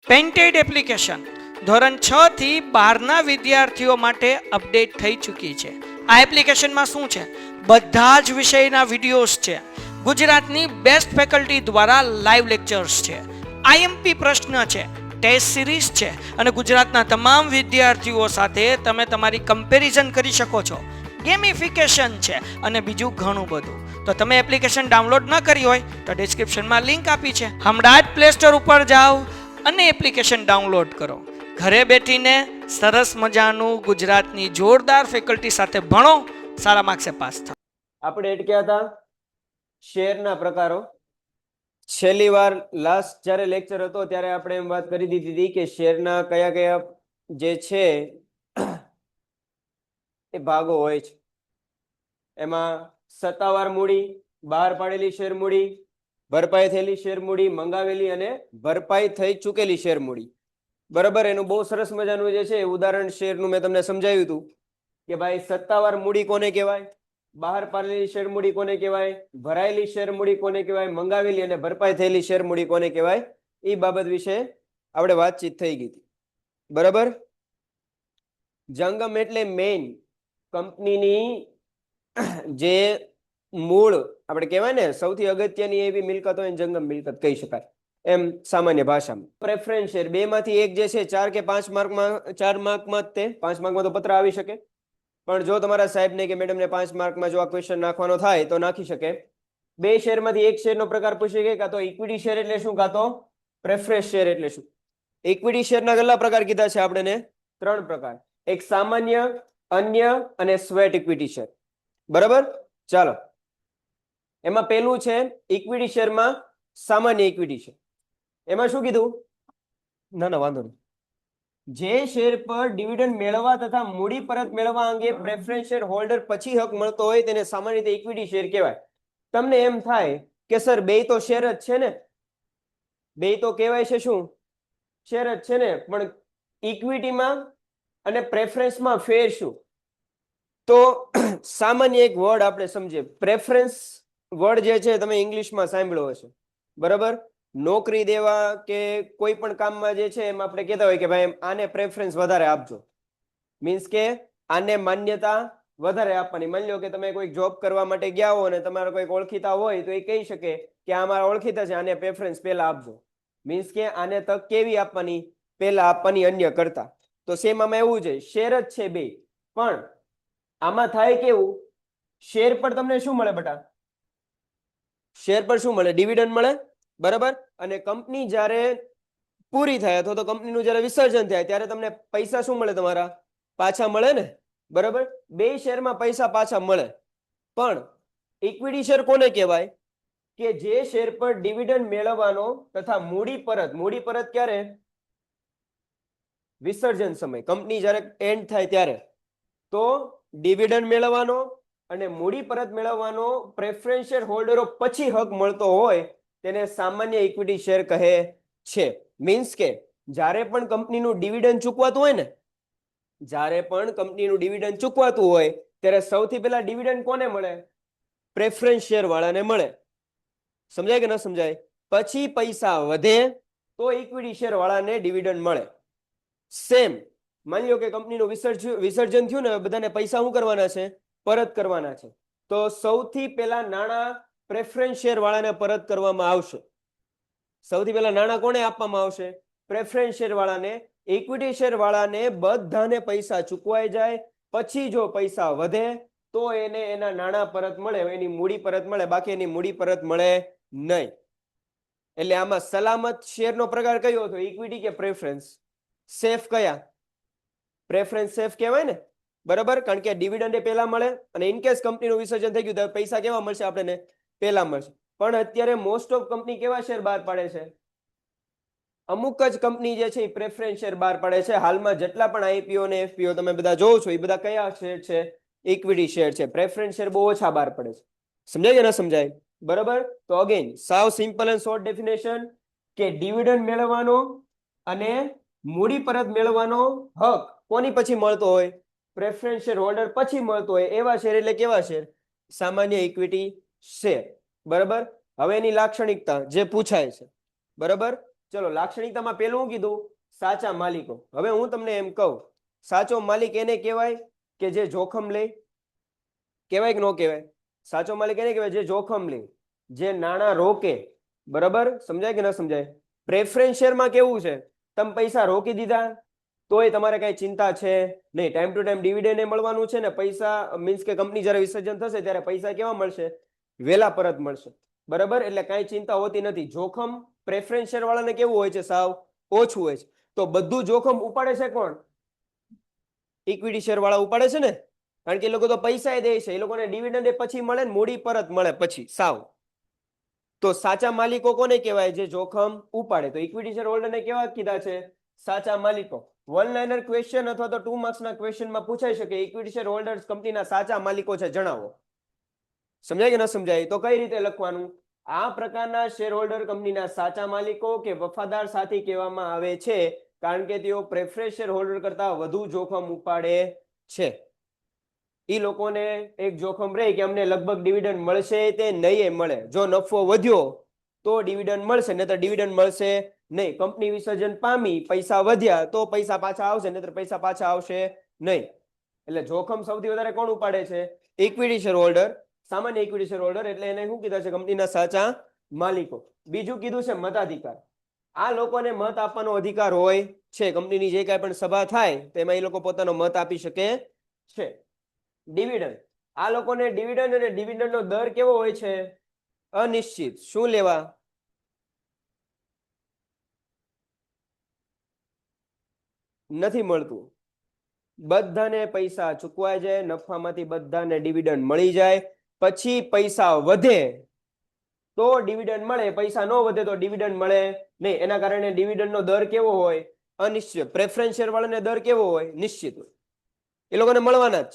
Painted application ધોરણ 6 થી 12ના વિદ્યાર્થીઓ માટે અપડેટ થઈ ચૂકી છે. આ એપ્લિકેશનમાં શું છે? બધા જ વિષયના વિડીયોઝ છે. ગુજરાતની બેસ્ટ ફેકલ્ટી દ્વારા લાઈવ લેક્ચર્સ છે. આઈએમપી પ્રશ્ન છે, ટેસ્ટ સિરીઝ છે અને ગુજરાતના તમામ વિદ્યાર્થીઓ સાથે તમે તમારી કમ્પેરિઝન કરી શકો છો. ગેમિફિકેશન છે અને બીજું ઘણું બધું. તો તમે એપ્લિકેશન ડાઉનલોડ ન કરી હોય તો ડિસ્ક્રિપ્શનમાં લિંક આપી છે. હમણાં જ પ્લે સ્ટોર ઉપર જાઓ અને એપ્લિકેશન ડાઉનલોડ કરો. ઘરે બેઠીને સરસ મજાનું ગુજરાતની જોરદાર ફેકલ્ટી સાથે ભણો, સારા માર્ક્સે પાસ થાઓ. આપણે અટક્યા હતા શેરના પ્રકારો. છેલ્લી વાર લાસ્ટ જ્યારે લેક્ચર હતો ત્યારે આપણે એમ વાત કરી દીધી હતી કે શેરના કયા કયા જે છે એ ભાગો હોય છે. એમાં સત્તાવાર મૂડી, બહાર પાડેલી શેર મૂડી, ભરપાઈ થયેલી શેર મૂડી, મંગાવેલી અને ભરપાઈ થઈ ચૂકેલી શેર મૂડી. બરાબર, એનું બહુ સરસ મજાનું જે છે ઉદાહરણ શેરનું મેં તમને સમજાવ્યું હતું કે ભાઈ સત્તાવાર મૂડી કોને કહેવાય, બહાર પાડેલી શેર મૂડી કોને કહેવાય, ભરાયેલી શેર મૂડી કોને કહેવાય, મંગાવેલી અને ભરપાઈ થયેલી શેર મૂડી કોને કહેવાય, એ બાબત વિશે આપણે વાતચીત થઈ ગઈ હતી. બરાબર, જંગમ એટલે મેઇન કંપનીની જે મૂળ આપણે કહેવાય ને સૌથી અગત્યની એવી મિલકત હોય જંગમ મિલકત કહી શકાય એમ સામાન્ય ભાષામાં. પ્રેફરન્સ શેર બે માંથી એક જે છે 4 કે 5 માર્કમાં, 4 માર્કમાં તે 5 માર્કમાં તો પત્ર આવી શકે, પણ જો તમારા સાહેબને કે મેડમને 5 માર્કમાં જો આ ક્વેશ્ચન નાખવાનો થાય તો નાખી શકે. બે શેરમાંથી એક શેરનો પ્રકાર પૂછી શકે, કાં તો ઇક્વિટી શેર એટલે શું, કાં તો પ્રેફરન્સ શેર એટલે શું. ઇક્વિટી શેરના કેટલા પ્રકાર કીધા છે આપણે? 3 પ્રકાર. એક સામાન્ય, અન્ય અને સ્વેટ ઇક્વિટી શેર. બરાબર, ચાલો એમાં પહેલું છે ઇક્વિટી શેરમાં સામાન્ય ઇક્વિટી શેર. એમાં શું કીધું? ના વાંધો નહીં. જે શેર પર ડિવિડન્ડ મેળવવા તથા મૂડી પરત મેળવવા અંગે પ્રેફરન્સ શેર હોલ્ડર પછી હક મળતો હોય તેને સામાન્ય રીતે ઇક્વિટી શેર કહેવાય. તમને એમ થાય કે સર બે તો શેર જ છે ને, બે તો કહેવાય છે શું, શેર જ છે ને, પણ ઇક્વિટીમાં અને પ્રેફરન્સમાં ફેર શું? તો સામાન્ય એક વર્ડ આપણે સમજીએ. પ્રેફરન્સ વર્ડ જે છે તમે ઇંગ્લિશમાં સાંભળ્યો હશે. બરાબર, નોકરી દેવા કે કોઈ પણ કામમાં જે છે એમ આપણે કહેતા હોય કે ભાઈ આને પ્રેફરન્સ વધારે આપજો, મીન્સ કે આને માન્યતા વધારે આપવાની. માની લો કે તમે કોઈ જોબ કરવા માટે ગયા હો અને તમારા કોઈ ઓળખીતા હોય તો એ કહી શકે કે આ મારા ઓળખીતા છે, આને પ્રેફરન્સ પહેલા આપજો. મીન્સ કે આને તક કેવી આપવાની? પહેલા આપવાની અન્ય કરતા. તો સેમ આમાં એવું છે, શેર જ છે બે, પણ આમાં થાય કેવું, શેર પર તમને શું મળે બેટા? શેર પર શું મળે? ડિવિડન્ડ મળે. બરાબર, અને કંપની જ્યારે પૂરી થાય અથવા તો કંપનીનું જ્યારે વિસર્જન થાય ત્યારે તમને પૈસા શું મળે? તમારા પાછા મળે ને. બરાબર, બે શેરમાં પૈસા પાછા મળે. પણ ઇક્વિટી શેર કોને કહેવાય? કે જે શેર પર ડિવિડન્ડ મેળવવાનો તથા મૂડી પરત ક્યારે? વિસર્જન સમય, કંપની જ્યારે એન્ડ થાય ત્યારે. તો ડિવિડન્ડ મેળવવાનો અને મૂડી પરત મેળવવાનો પ્રેફરન્સ શેર હોલ્ડરો પછી હક મળતો હોય તેને સામાન્ય ઇક્વિટી શેર કહે છે. મીન્સ કે જ્યારે પણ કંપનીનું ડિવિડન્ડ ચૂકવાતું હોય ને, જ્યારે પણ કંપનીનું ડિવિડન્ડ ચૂકવાતું હોય ત્યારે સૌથી પહેલા ડિવિડન્ડ કોને મળે? પ્રેફરન્સ શેર વાળાને મળે. સમજાય કે ન સમજાય? પછી પૈસા વધે તો ઇક્વિટી શેર વાળાને ડિવિડન્ડ મળે. સેમ માની લો કે કંપનીનું વિસર્જન થયું ને, બધાને પૈસા શું કરવાના છે? પરત કરવાના છે. તો સૌથી પહેલા નાણાં પ્રેફરન્સ શેર વાળાને પરત કરવામાં આવશે. સૌથી પહેલા નાણાં કોને આપવામાં આવશે? પ્રેફરન્સ શેર વાળાને. ઇક્વિટી શેર વાળાને બધાને પૈસા ચૂકવાઈ જાય, પછી જો પૈસા વધે તો એને એના નાણાં પરત મળે, એની મૂડી પરત મળે, બાકી એની મૂડી પરત મળે નહીં. એટલે આમાં સલામત શેરનો પ્રકાર કયો હતો? ઇક્વિટી કે પ્રેફરન્સ? સેફ કયા? પ્રેફરન્સ સેફ કહેવાય ને. બરાબર, કારણ કે ડિવિડન્ડ એ પહેલા મળે અને ઇનકેસ કંપનીનું વિસર્જન થઈ ગયું તો પૈસા કેવા મળશે આપણને? પહેલા મળશે. પણ અત્યારે મોસ્ટ ઓફ કંપની કેવા શેર બહાર પાડે છે? અમુક જ કંપની જે છે એ પ્રેફરન્સ શેર બહાર પાડે છે. હાલમાં જેટલા પણ આઈપીઓ અને એફપીઓ તમે બધા જોવો છો એ બધા કયા શેર છે? ઇક્વિટી શેર છે. પ્રેફરન્સ શેર બહુ ઓછા બહાર પડે છે. સમજાય કે ના સમજાય? બરાબર, તો અગેન સાવ સિમ્પલ એન્ડ શોર્ટ ડેફિનેશન કે ડિવિડન્ડ મેળવવાનો અને મૂડી પરત મેળવવાનો હક કોની પછી મળતો હોય? પ્રેફરન્સ શેર હોલ્ડર પછી મળતો હોય એવા શેર એટલે કેવા શેર? સામાન્ય ઇક્વિટી શેર. બરાબર, હવે એની લાક્ષણિકતા જે પૂછાય છે. બરાબર, ચલો લાક્ષણિકતામાં પેલું હું કીધું સાચા માલિકો. હવે હું તમને એમ કહું સાચો માલિક એને કહેવાય કે જે જોખમ લે, કહેવાય કે ન કહેવાય? સાચો માલિક એને કહેવાય જે જોખમ લે, જે નાણાં રોકે. બરાબર, સમજાય કે ન સમજાય? પ્રેફરન્સ શેરમાં કેવું છે, તમે પૈસા રોકી દીધા તોય તમારે કઈ ચિંતા છે નહીં, ટાઈમ ટુ ટાઈમ ડિવિડન્ડ મળવાનું છે ને પૈસા મીન્સ કે કંપની જ્યારે વિસર્જન થશે ત્યારે પૈસા કેવા મળશે, વહેલા પરત મળશે. બરાબર, એટલે કઈ ચિંતા હોતી નથી. જોખમ પ્રેફરન્સ શેર વાળાને કેવું હોય છે, સાવ ઓછું હોય છે. તો બધું જોખમ ઉપાડે છે કોણ? ઇક્વિટી શેર વાળા ઉપાડે છે ને, કારણ કે એ લોકો તો પૈસા દે છે, એ લોકોને ડિવિડન્ડ પછી મળે ને મૂડી પરત મળે પછી સાવ. તો સાચા માલિકો કોને કહેવાય? જે જોખમ ઉપાડે. તો ઇક્વિટી શેર હોલ્ડરને કેવા કીધા છે? સાચા માલિકો. વન લાઇનર ક્વેશ્ચન અથવા તો 2 માર્ક્સના ક્વેશ્ચનમાં પૂછાઈ શકે ઇક્વિટી શેર હોલ્ડર્સ કંપનીના સાચા માલિકો છે, જણાવો. સમજાય કે ન સમજાય? તો કઈ રીતે લખવાનું? આ પ્રકારના શેર હોલ્ડર કંપનીના સાચા માલિકો કે વફાદાર સાથી કહેવામાં આવે છે કારણ કે તેઓ પ્રેફરન્સ શેર હોલ્ડર કરતા વધુ જોખમ ઉપાડે છે. એ લોકોને એક જોખમ રહે કે અમને લગભગ ડિવિડન્ડ મળશે તે નહીં મળે. જો નફો વધ્યો તો ડિવિડન્ડ મળશે, નહીતર ડિવિડન્ડ મળશે નહીં. કંપની વિસર્જન પામી, પૈસા વધ્યા તો પૈસા પાછા આવશે, નહીતર પૈસા પાછા આવશે નહીં. એટલે જોખમ સૌથી વધારે કોણ ઉપાડે છે? ઇક્વિટી શેર હોલ્ડર, સામાન્ય ઇક્વિટી શેર હોલ્ડર. એટલે એને શું કીધા છે? કંપનીના સાચા માલિકો. બીજું કીધું છે મતાધિકાર. આ લોકોને મત આપવાનો અધિકાર હોય છે. કંપનીની જે કાંઈ પણ સભા થાય તેમાં એ લોકો પોતાનો મત આપી શકે છે. ડિવિડન્ડ, આ લોકોને ડિવિડન્ડ અને ડિવિડન્ડનો દર કેવો હોય છે? અનિશ્ચિત. શું લેવા? નથી મળતું. બધાને પૈસા ચૂકવાય જાય, નફામાંથી બધાને ડિવિડન્ડ મળી જાય, પછી પૈસા વધે તો ડિવિડન્ડ મળે, પૈસા ન વધે તો ડિવિડન્ડ મળે નહીં. એના કારણે ડિવિડન્ડનો દર કેવો હોય? અનિશ્ચિત. પ્રેફરન્સ શેર વાળાને દર કેવો હોય? નિશ્ચિત હોય. એ લોકોને મળવાના જ.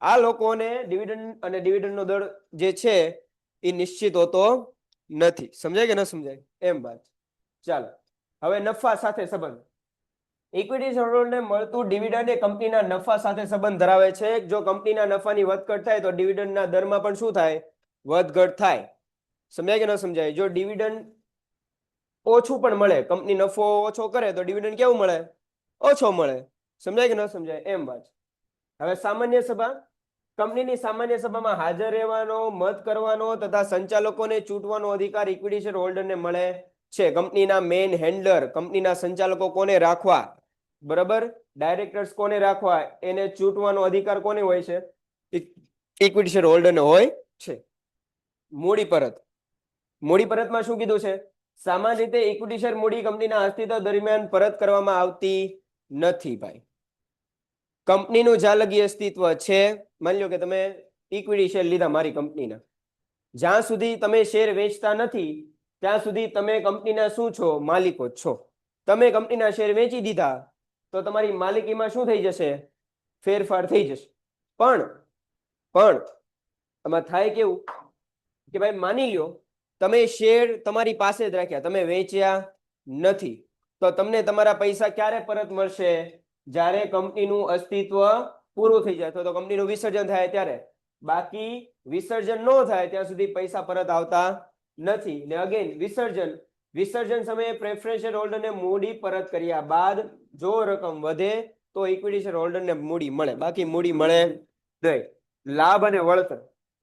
આ લોકોને ડિવિડન્ડ અને ડિવિડન્ડનો દર જે છે એ નિશ્ચિત હોતો નથી. સમજાય કે ન સમજાય? એમ વાત. ચાલો હવે નફા સાથે સંબંધ. ઇક્વિટી શેરહોલ્ડરને મળતું ડિવિડન્ડ એ કંપનીના નફા સાથે સંબંધ ધરાવે છે. જો કંપનીના નફાની વધઘટ થાય તો ડિવિડન્ડના દરમાં પણ શું થાય? વધઘટ થાય. સમજાય કે ન સમજાય? જો ડિવિડન્ડ ઓછું પણ મળે, કંપની નફો ઓછો કરે તો ડિવિડન્ડ કેવું મળે? ઓછો મળે. સમજાય કે ન સમજાય? એમ વાત. હવે સામાન્ય સભા. કંપનીની સામાન્ય સભામાં હાજર રહેવાનો, મત કરવાનો તથા સંચાલકોને ચૂંટવાનો અધિકાર ઇક્વિટી શેર હોલ્ડરને મળે છે. કંપનીના મેઇન હેન્ડલર, કંપનીના સંચાલકો કોને રાખવા, બરાબર, ડાયરેક્ટર્સ કોને રાખવા, એને ચૂંટવાનો અધિકાર કોને હોય છે? ઇક્વિટી શેર હોલ્ડરને હોય છે. મૂડી પરત. મૂડી પરતમાં શું કીધું છે? સામાન્ય રીતે ઇક્વિટી શેર મૂડી કંપનીના અસ્તિત્વ દરમિયાન પરત કરવામાં આવતી નથી ભાઈ. કંપનીનું જાલગી અસ્તિત્વ છે. માની લો કે તમે ઇક્વિટી શેર લીધા મારી કંપનીના, જ્યાં સુધી તમે શેર વેચતા નથી ત્યાં સુધી તમે કંપનીના શું છો? માલિકો છો. તમે કંપનીના શેર વેચી દીધા તો તમારી માલિકીમાં શું થઈ જશે? ફેરફાર થઈ જશે. પણ આમાં થાય કેવું કે ભાઈ માની લ્યો તમે શેર તમારી પાસે જ રાખ્યા, તમે વેચ્યા નથી, તો તમને તમારા પૈસા ક્યારે પરત મળશે? જ્યારે કંપનીનું અસ્તિત્વ પૂરું થઈ જાય, તો કંપનીનું વિસર્જન થાય ત્યારે. બાકી વિસર્જન ન થાય ત્યાં સુધી પૈસા પરત આવતા નથી. ને અગેન વિસર્જન સમયે પ્રેફરન્સ શેર હોલ્ડરને મૂડી પરત કર્યા બાદ જો રકમ વધે તો ઇક્વિટી શેર હોલ્ડરને મૂડી મળે, બાકી મૂડી મળે નહીં. લાભ અને વળતર.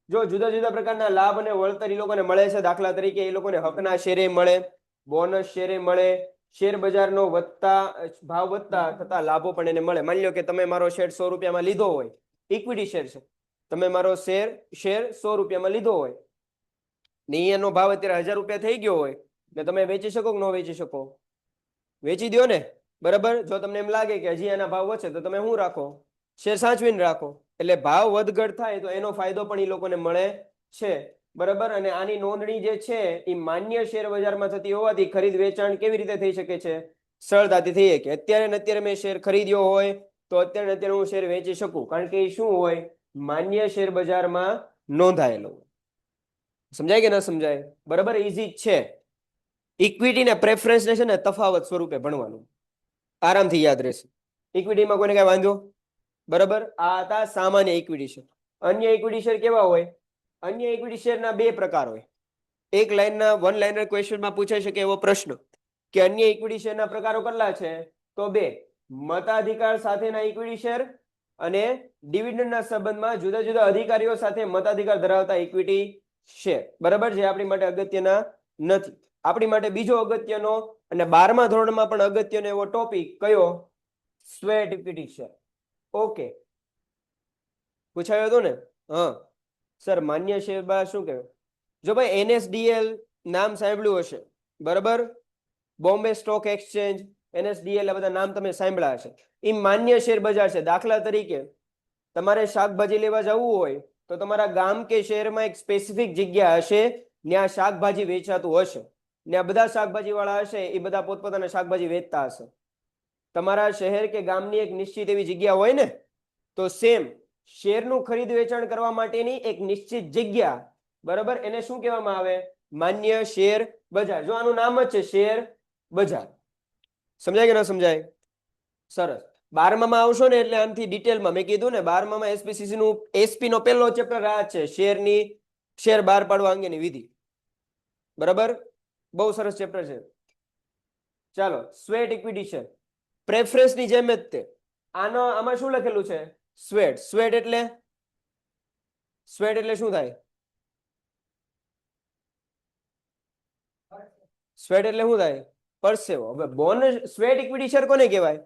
જો જુદા જુદા પ્રકારના લાભ અને વળતર એ લોકોને મળે છે. દાખલા તરીકે એ લોકોને હકના શેરે મળે, બોનસ શેરે મળે, શેર બજારનો ભાવ વધતા થતા લાભો પણ એને મળે. માની લો કે તમે મારો શેર 100 રૂપિયામાં લીધો હોય, ઇક્વિટી શેર છે, તમે મારો શેર 100 રૂપિયામાં લીધો હોય ને એનો ભાવ અત્યારે 1000 રૂપિયા થઈ ગયો હોય, ને તમે વેચી શકો કે ન વેચી શકો? વેચી દો ને, બરાબર. જો તમને એમ લાગે કે હજી એના ભાવ વધશે તો તમે શું રાખો? શેર સાચવીને રાખો. એટલે ભાવ વધઘટ થાય તો એનો ફાયદો પણ એ લોકોને મળે છે, બરાબર. અને આની નોંધણી જે છે એ માન્ય શેર બજારમાં થતી હોવાથી ખરીદ વેચાણ કેવી રીતે થઈ શકે છે? સરળતાથી થઈ શકે. અત્યારે મેં શેર ખરીદ્યો હોય તો અત્યારે હું શેર વેચી શકું, કારણ કે એ શું હોય? માન્ય શેર બજારમાં નોંધાયેલો. સમજાય કે ન સમજાય? બરાબર, ઈઝી છે. ઇક્વિટી ને પ્રેફરન્સ ને છે ને તફાવત સ્વરૂપે ભણવાનું, આરામથી યાદ રહેશે. ઇક્વિટીમાં કોઈને કઈ વાંધો? બરાબર. આ હતા સામાન્ય ઇક્વિટી શેર. અન્ય ઇક્વિટી શેર કેવા હોય? અન્ય ઇક્વિટી શેરના બે પ્રકાર હોય. એક લાઈનના વન લાઇનર ક્વેશ્ચનમાં પૂછાઈ શકે એવો પ્રશ્ન કે અન્ય ઇક્વિટી શેરના પ્રકારો કેટલા છે? તો બે. મતાધિકાર સાથેના ઇક્વિટી શેર અને ડિવિડન્ડના સંબંધમાં જુદા જુદા અધિકારીઓ સાથે મતાધિકાર ધરાવતા ઇક્વિટી શેર. બરાબર છે, આપણી માટે અગત્યના નથી. આપણી માટે બીજો અગત્યનો અને 12મા ધોરણમાં પણ અગત્યનો એવો ટોપિક કયો? Sweat equity share. ઓકે, પૂછાયો હતો ને? હા સર, માન્ય શેરમાં શું કહેવાય? જો ભાઈ NSDL નામ સાંભળ્યું હશે, બરાબર? બોમ્બે સ્ટોક એક્સચેન્જ, NSDL, આ બધા નામ તમે સાંભળ્યા હશે. એ માન્ય શેર બજાર છે. દાખલા તરીકે તમારે શાકભાજી લેવા જવું હોય તો તમારા ગામ કે શહેરમાં એક સ્પેસિફિક જગ્યા હશે, ત્યાં શાકભાજી વેચાતું હશે, ત્યાં બધા શાકભાજી વાળા હશે, એ બધા પોતપોતાના શાકભાજી વેચતા હશે. તમારા શહેર કે ગામની એક નિશ્ચિત એવી જગ્યા હોય ને, તો સેમ શેરનું ખરીદ વેચાણ કરવા માટેની એક નિશ્ચિત જગ્યા, બરાબર, એને શું કહેવામાં આવે? માન્ય શેર બજાર. જો આનું નામ જ છે શેર બજાર. સમજાય કે ન સમજાય? સરસ. 12માં આવશો ને એટલે આમથી ડિટેલમાં મેં કીધું ને, 12માં એસપીસીસી નું એસપી નો પહેલો ચેપ્ટર આ છે, શેર બહાર પાડવા અંગેની વિધિ. બરાબર, બહુ સરસ ચેપ્ટર છે. ચાલો, સ્વેટ ઇક્વિટી શેર પ્રેફરન્સ ની જેમ જ તે. આમાં શું લખેલું છે? સ્વેટ. સ્વેટ એટલે શું થાય? સ્વેટ એટલે શું થાય? પરસેવો. હવે બોનસ સ્વેટ ઇક્વિટી શેર કોને કહેવાય?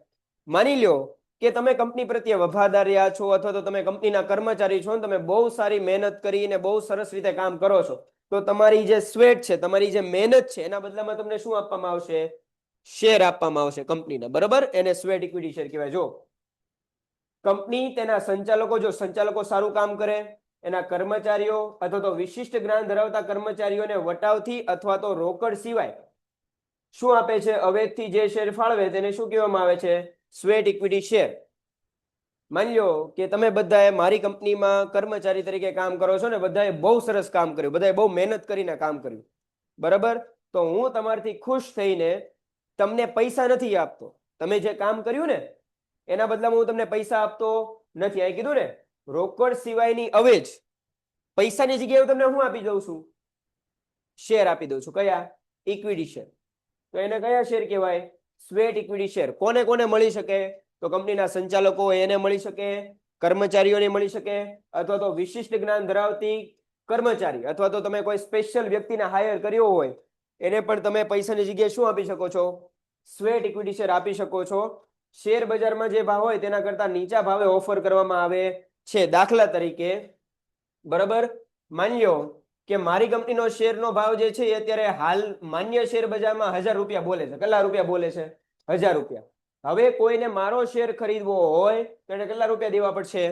માની લ્યો કે તમે કંપની પ્રત્યે વફાદાર રહ્યા છો, અથવા તો તમે કંપનીના કર્મચારી છો, તમે બહુ સારી મહેનત કરીને બહુ સરસ રીતે કામ કરો છો, તો તમારી જે સ્વેટ છે, તમારી જે મહેનત છે, એના બદલામાં તમને શું આપવામાં આવશે? શેર આપવામાં આવશે કંપનીના. બરાબર, એને સ્વેટ ઇક્વિટી શેર કહેવાય. જો કંપની તેના સંચાલકો, જો સંચાલકો સારું કામ કરે, એના કર્મચારીઓ અથવા તો વિશિષ્ટ જ્ઞાન ધરાવતા કર્મચારીઓને વટાવથી અથવા તો રોકડ સિવાય શું આપે છે? અવેજથી જે શેર ફાળવે તેને શું કહેવામાં આવે છે? Sweat equity share. માની લો કે તમે બધાએ મારી કંપનીમાં કર્મચારી તરીકે કામ કરો છો ને, બધાએ બહુ સરસ કામ કર્યું, બધાએ બહુ મહેનત કરીને કામ કર્યું, બરાબર? તો હું તમારાથી ખુશ થઈને તમને પૈસા નથી આપતો. તમે જે કામ કર્યું ને એના બદલામાં હું તમને પૈસા આપતો નથી. આ કીધું ને, રોકડ સિવાયની અવેજ, પૈસાની જગ્યાએ હું તમને શું આપી દઉં છું? શેર આપી દઉં છું. કયા? Equity share. તો એને કયા શેર કહેવાય? Sweat equity share. કોને કોને મળી શકે? તો કંપનીના સંચાલકો હોય એને મળી શકે, કર્મચારીઓને મળી શકે, અથવા તો વિશિષ્ટ જ્ઞાન ધરાવતી કર્મચારી, અથવા તો તમે કોઈ સ્પેશિયલ વ્યક્તિને હાયર કર્યો હોય એને પણ તમે પૈસાની જગ્યાએ શું આપી શકો છો? સ્વેટ ઇક્વિટી શેર આપી શકો છો. શેર બજારમાં જે ભાવ હોય તેના કરતા નીચા ભાવે ઓફર કરવામાં આવે છે. દાખલા તરીકે, બરાબર, માની લો કે મારી કંપનીનો શેરનો ભાવ જે છે એ અત્યારે હાલ માન્ય શેર બજારમાં 1000 રૂપિયા બોલે છે. કેટલા રૂપિયા બોલે છે? 1000 રૂપિયા. હવે કોઈને મારો શેર ખરીદવો હોય તો એને કેટલા રૂપિયા દેવા પડશે?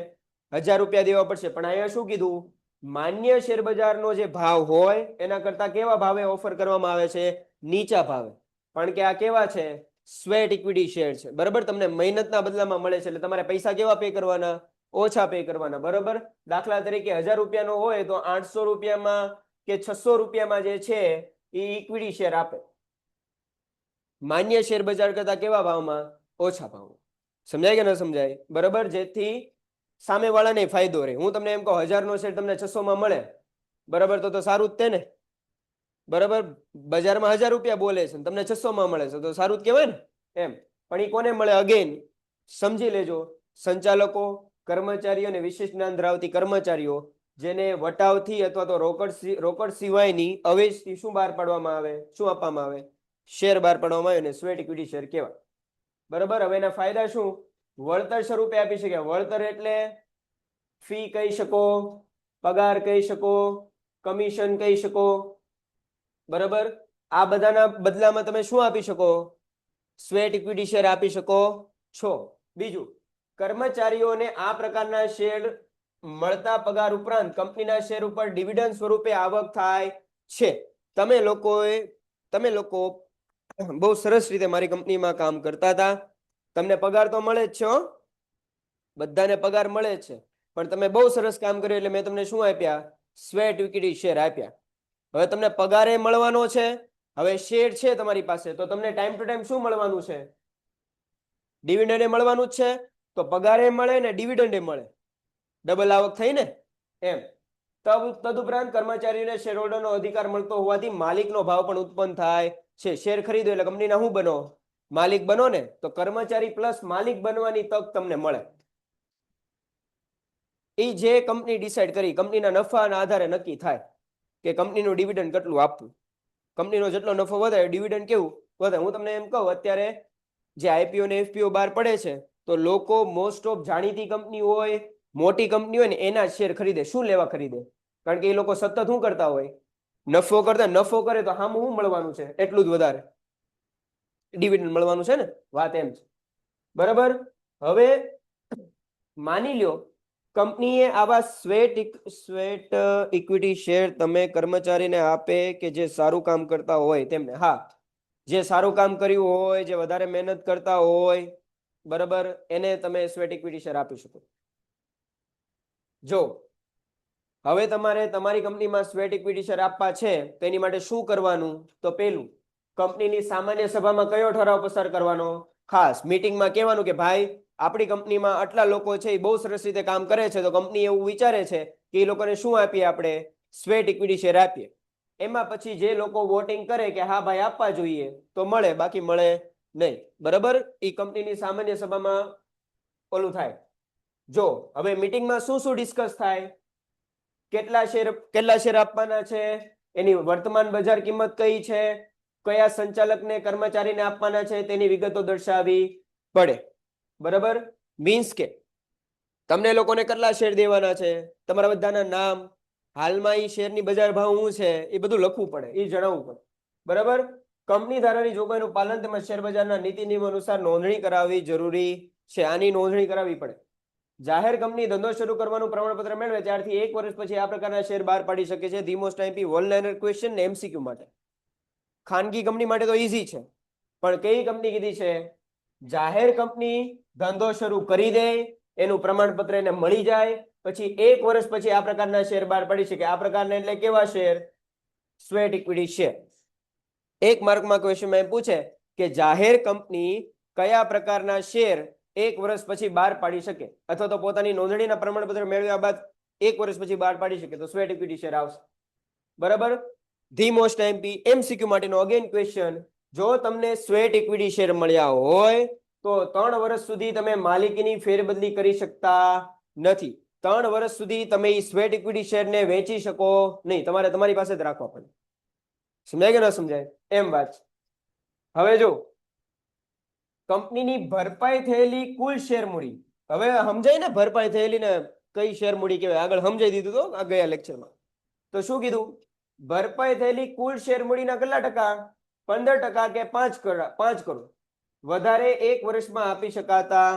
1000 રૂપિયા દેવા પડશે. પણ અહીંયા શું કીધું? માન્ય શેર બજારનો જે ભાવ હોય એના કરતા કેવા ભાવે ઓફર કરવામાં આવે છે? નીચા ભાવે. પણ કે આ કેવા છે? સ્વેટ ઇક્વિટી શેર છે. બરાબર, તમને મહેનતના બદલામાં મળે છે, એટલે તમારે પૈસા કેવા પે કરવાના? ઓછા પે કરવાના. બરાબર, દાખલા તરીકે 1000 રૂપિયાનો હોય તો 800 રૂપિયામાં કે 600 રૂપિયામાં જે છે એ ઇક્વિટી શેર આપે. માન્ય શેર બજાર કરતા કેવા ભાવમાં? ઓછા ભાવમાં. સમજાય કે ન સમજાય? બરાબર, જેથી સામેવાળાને ફાયદો રહે. હું તમને એમ કહું 1000 નો શેર તમને 600 માં મળે, બરાબર, તો સારું જ તે ને? બરાબર, બજારમાં 1000 રૂપિયા બોલે છે, તમને 600 માં મળે છે, તો સારું જ કહેવાય ને? એમ. પણ એ કોને મળે? અગેન સમજી લેજો, સંચાલકો, કર્મચારીઓ અને વિશિષ્ટ જ્ઞાન ધરાવતી કર્મચારીઓ, જેને વટાવથી અથવા તો રોકડ સિવાયની અવેજથી શું બહાર પાડવામાં આવે? શું આપવામાં આવે? શેર બહાર પાડવામાં આવે, અને સ્વેટ ઇક્વિટી શેર કહેવાય. બરાબર, હવે એના ફાયદા શું? વળતર સ્વરૂપે આપી શકે. વળતર એટલે ફી કહી શકો, પગાર કહી શકો, કમિશન કહી શકો, બરાબર. આ બધાના બદલામાં તમે શું આપી શકો? સ્વેટ ઇક્વિટી શેર આપી શકો છો. બીજું, કર્મચારીઓને આ પ્રકારના શેર મળતા પગાર ઉપરાંત કંપનીના શેર ઉપર ડિવિડન્ડ સ્વરૂપે આવક થાય છે. તમે લોકો બહુ સરસ રીતે મારી કંપનીમાં કામ કરતા હતા, તમને પગાર તો મળે જ છે, બધાને પગાર મળે જ છે, પણ તમે બહુ સરસ કામ કર્યું એટલે મેં તમને શું આપ્યા? સ્વેટ ઇક્વિટી શેર આપ્યા. હવે તમને પગારે મળવાનો છે, હવે શેર છે તમારી પાસે, તો તમને ટાઈમ ટુ ટાઈમ શું મળવાનું છે? ડિવિડન્ડ મળવાનું જ છે. તો પગારે મળે ને ડિવિડન્ડ મળે, ડબલ આવક થઈ ને? એમ. તદુપરાંત કર્મચારીઓને શેર હોલ્ડરનો અધિકાર મળતો હોવાથી માલિકનો ભાવ પણ ઉત્પન્ન થાય છે. શેર ખરીદો એટલે કંપનીના શું બનો? માલિક બનો ને. તો કર્મચારી પ્લસ માલિક બનવાની તક તમને મળે. એ જે કંપની ડિસાઈડ કરી, કંપનીના નફાના આધારે નક્કી થાય કે કંપનીનું ડિવિડન્ડ કેટલું આપવું. કંપનીનો જેટલો નફો વધે ડિવિડન્ડ કેવું વધે. હું તમને એમ કહું, અત્યારે જે આઈપીઓ ને એફપીઓ બહાર પડે છે તો લોકો મોસ્ટ ઓફ જાણીતી કંપની હોય, મોટી કંપની હોય ને એના શેર ખરીદે. શું લેવા ખરીદે? કારણ કે એ લોકો સતત શું કરતા હોય? નફો કરતા. નફો કરે તો આમાં શું મળવાનું છે? એટલું જ વધારે ડિવિડન્ડ મળવાનું છે ને. વાત એમ છે. બરાબર. હવે માની લ્યો કંપનીએ આવા સ્વેટ ઇક્વિટી શેર તમે કર્મચારીને આપે કે જે સારું કામ કરતા હોય તેમને. હા, જે સારું કામ કર્યું હોય, જે વધારે મહેનત કરતા હોય, બરાબર, એને તમે સ્વેટ ઇક્વિટી શેર આપી શકો. જો હવે તમારે તમારી કંપનીમાં સ્વેટ ઇક્વિટી શેર આપવા છે તેની માટે શું કરવાનું? તો પેલું, કંપનીની સામાન્ય સભામાં કયો ઠરાવ પસાર કરવાનો? ખાસ મીટિંગમાં કહેવાનું કે ભાઈ આપણી કંપનીમાં આટલા લોકો છે, એ બહુ સરસ રીતે કામ કરે છે, તો કંપની એવું વિચારે છે કે એ લોકોને શું આપીએ? આપણે સ્વેટ ઇક્વિટી શેર આપીએ. એમાં પછી જે લોકો વોટિંગ કરે કે હા ભાઈ આપવા જોઈએ તો મળે, બાકી મળે નહીં. બરાબર. એ કંપનીની સામાન્ય સભામાં ઓલું થાય. જો હવે મીટિંગમાં શું શું ડિસ્કસ થાય? કેટલા શેર આપવાના છે, એની વર્તમાન બજાર કિંમત કઈ છે, કયા સંચાલકને કર્મચારીને આપવાના છે તેની વિગતો દર્શાવવી પડે. બરાબર. મીન્સ કે તમને લોકોને કેટલા શેર દેવાના છે, તમારા બધાના નામ, હાલમાં એ શેરની બજાર ભાવ શું છે એ બધું લખવું પડે, એ જણાવવું પડે. બરાબર. કંપની ધારાની જોગવાઈનું પાલન તેમજ શેર બજારના નીતિ નિયમો અનુસાર નોંધણી કરાવવી જરૂરી છે. આની નોંધણી કરાવવી પડે. જાહેર કંપની ધંધો શરૂ કરવાનું પ્રમાણપત્ર મેળવે ત્યારથી 1 વર્ષ પછી આ પ્રકારના શેર બહાર પાડી શકે છે. The most IP one liner question ને એમસીક્યુ માટે. ખાનગી કંપની માટે તો ઈઝી છે, પણ કઈ કંપની કીધી છે? જાહેર કંપની ધંધો શરૂ કરી દે, એનું પ્રમાણપત્ર એને મળી જાય, પછી 1 વર્ષ પછી આ પ્રકારના શેર બહાર પડી શકે. આ પ્રકારના એટલે કેવા શેર? Sweat equity share. 1 માર્કમાં ક્વેશ્ચનમાં એમ પૂછે કે જાહેર કંપની કયા પ્રકારના શેર 1 વર્ષ પછી બહાર પાડી શકે, અથવા તો પોતાની નોંધણીના પ્રમાણપત્ર મેળવ્યા બાદ 1 વર્ષ પછી બહાર પાડી શકે, તો સ્વેટ ઇક્વિટી શેર આવશે. બરાબર. ધી મોસ્ટ આઈએમપી એમસીક્યુ માટેનો અગેન ક્વેશ્ચન, જો તમને સ્વેટ ઇક્વિટી શેર મળ્યા હોય તો 3 વર્ષ સુધી તમે માલિકીની ફેરબદલી કરી શકતા નથી. 3 વર્ષ સુધી તમે એ સ્વેટ ઇક્વિટી શેરને વેચી શકો નહીં. તમારે તમારી પાસે જ રાખવા પડે. સમજાય કે ન સમજાય? એમ વાત. હવે જો કંપનીની ભરપાઈ થયેલી કુલ શેર મૂડી. હવે સમજાય ને ભરપાઈ થયેલી ને કઈ શેર મૂડી કહેવાય? આગળ સમજાઈ દીધું તો આ ગયા લેક્ચરમાં. તો શું કીધું? ભરપાઈ થયેલી કુલ શેર મૂડીના કેટલા ટકા? 15% કે 5 કરોડ. વધારે 1 વર્ષમાં આપી શકાતા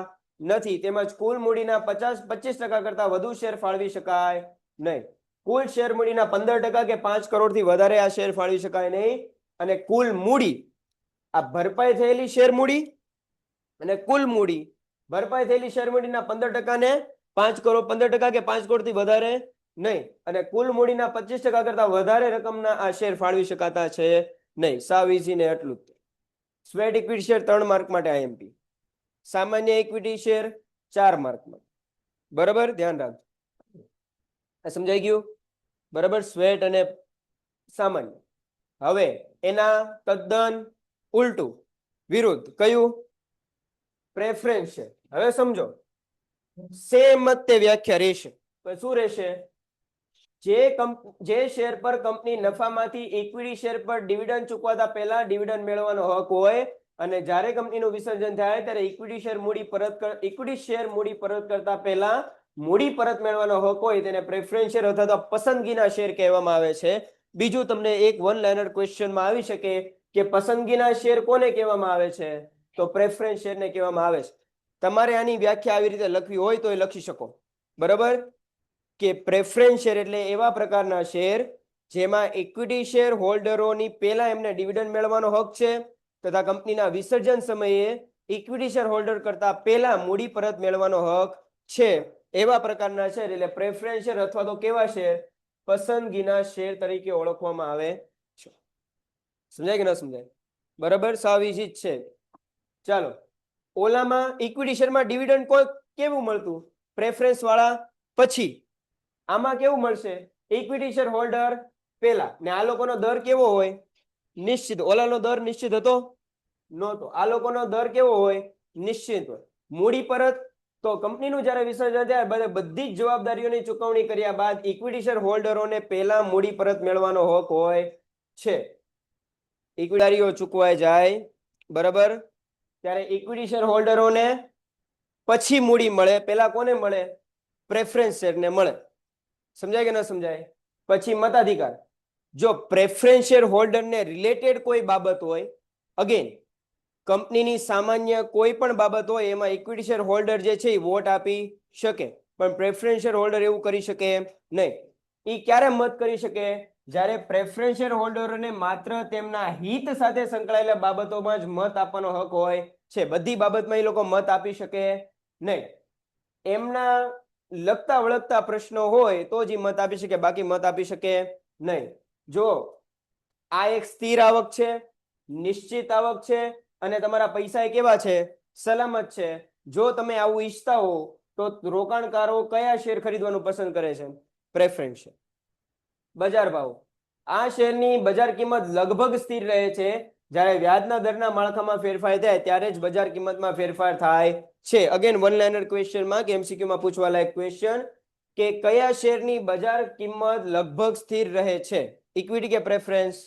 નથી. તેમજ કુલ મૂડીના 25% કરતા વધુ શેર ફાળવી શકાય નહીં. કુલ શેર મૂડીના 15% કે 5 કરોડથી વધારે આ શેર ફાળવી શકાય નહીં. અને કુલ મૂડી, આ ભરપાઈ થયેલી શેર મૂડી અને કુલ મૂડી, ભરપાઈ થયેલી શેર મૂડીના 15% ને 5 કરોડ, 15% કે 5 કરોડથી વધારે નહીં, અને કુલ મૂડીના 25% કરતા વધારે રકમના આ શેર ફાળવી શકાતા છે નહીં. સાવ ઈઝી ને એટલું જ. સ્વેટ ઇક્વિટી શેર 3 માર્ક માટે આઈએમપી. સામાન્ય ઇક્વિટી શેર 4 માર્કમાં. બરાબર, ધ્યાન રાખજો. સમજાઈ ગયું? બરાબર. સ્વેટ અને સામાન્ય. હવે એના તદ્દન ઉલટું, વિરુદ્ધ કયું? Preference share. હવે સમજો, સેમ જ તે વ્યાખ્યા રહેશે. શું રહેશે? જે શેર પર કંપની નફામાંથી ઇક્વિટી શેર પર ડિવિડન્ડ ચૂકવતા પહેલા ડિવિડન્ડ મેળવવાનો હક હોય, અને જ્યારે કંપનીનું વિસર્જન થાય ત્યારે ઇક્વિટી શેર મૂડી પરત કરતા પહેલા મૂડી પરત મેળવવાનો હક હોય તેને પ્રેફરન્સ શેર અથવા તો પસંદગીના શેર કહેવામાં આવે છે. બીજું તમને એક વન લાઇનર ક્વેશ્ચનમાં આવી શકે કે પસંદગીના શેર કોને કહેવામાં આવે છે? તો પ્રેફરન્સ શેરને કહેવામાં આવે છે. તમારે આની વ્યાખ્યા આવી રીતે લખવી હોય તો એ લખી શકો. બરાબર. કે પ્રેફરન્સ શેર એટલે એવા પ્રકારના શેર જેમાં ઇક્વિટી શેર હોલ્ડરોની પહેલા એમને ડિવિડન્ડ મેળવવાનો હક છે, તથા કંપનીના વિસર્જન સમયે ઇક્વિટી શેર હોલ્ડર કરતા પહેલા મૂડી પરત મેળવવાનો હક છે. એવા પ્રકારના શેર એટલે પ્રેફરન્સ શેર અથવા તો કેવા શેર? પસંદગીના શેર તરીકે ઓળખવામાં આવે છે. સમજાય કે ન સમજાય? બરાબર. સાવ ઈઝી જ છે. ચાલો, ઓલામાં ઇક્વિટી શેરમાં ડિવિડન્ડ કેવું મળતું? પ્રેફરન્સ વાળા પછી. આમાં કેવું મળશે? ઇક્વિટી શેર હોલ્ડર પેલા, ને આ લોકોનો દર કેવો હોય? નિશ્ચિત. ઓલાનો દર નિશ્ચિત હતો? નહોતો. આ લોકોનો દર કેવો હોય? નિશ્ચિત હોય. મૂડી પરત, તો કંપનીનું જ્યારે વિસર્જન થાય બધી જ જવાબદારીઓની ચૂકવણી કર્યા બાદ ઇક્વિટી શેર હોલ્ડરોને પહેલા મૂડી પરત મેળવવાનો હક હોય છે. ઇક્વિટીઓ ચૂકવાઈ જાય, બરાબર, ત્યારે ઇક્વિટી શેર હોલ્ડરોને પછી મૂડી મળે. પહેલા કોને મળે? પ્રેફરન્સ શેરને મળે. સમજાય કે ન સમજાય? પછી મતાધિકાર. જો પ્રેફરન્સ શેર હોલ્ડરને રિલેટેડ કોઈ બાબત હોય, અગેન કંપનીની સામાન્ય કોઈ પણ બાબત હોય એમાં ઇક્વિટી શેર હોલ્ડર જે છે એ વોટ આપી શકે, પણ પ્રેફરન્સ શેર હોલ્ડર એવું કરી શકે નહીં. એ ક્યારે મત કરી શકે? જ્યારે પ્રેફરન્સ શેર હોલ્ડરોને માત્ર તેમના હિત સાથે સંકળાયેલા બાબતોમાં જ મત આપવાનો હક હોય છે. બધી બાબતમાં એ લોકો મત આપી શકે નહીં. એમના લગતા વળગતા પ્રશ્નો હોય તો જ મત આપી શકે, બાકી મત આપી શકે નહીં. જો આ એક સ્થિર આવક છે, નિશ્ચિત આવક છે, અને તમારા પૈસા એ કેવા છે? સલામત છે. જો તમે આવું ઈચ્છતા હો તો રોકાણકારો કયા શેર ખરીદવાનું પસંદ કરે છે? Preference share. બજાર ભાવ, આ શેરની બજાર કિંમત લગભગ સ્થિર રહે છે. જ્યારે વ્યાજના દરના માળખામાં ફેરફાર થાય ત્યારે જ બજાર કિંમતમાં ફેરફાર થાય છે. અગેન વન લાઇનર ક્વેશ્ચનમાં કે એમસીક્યુમાં પૂછવા લાયક ક્વેશ્ચન, કે કયા શેરની બજાર કિંમત લગભગ સ્થિર રહે છે? ઇક્વિટી કે પ્રેફરન્સ?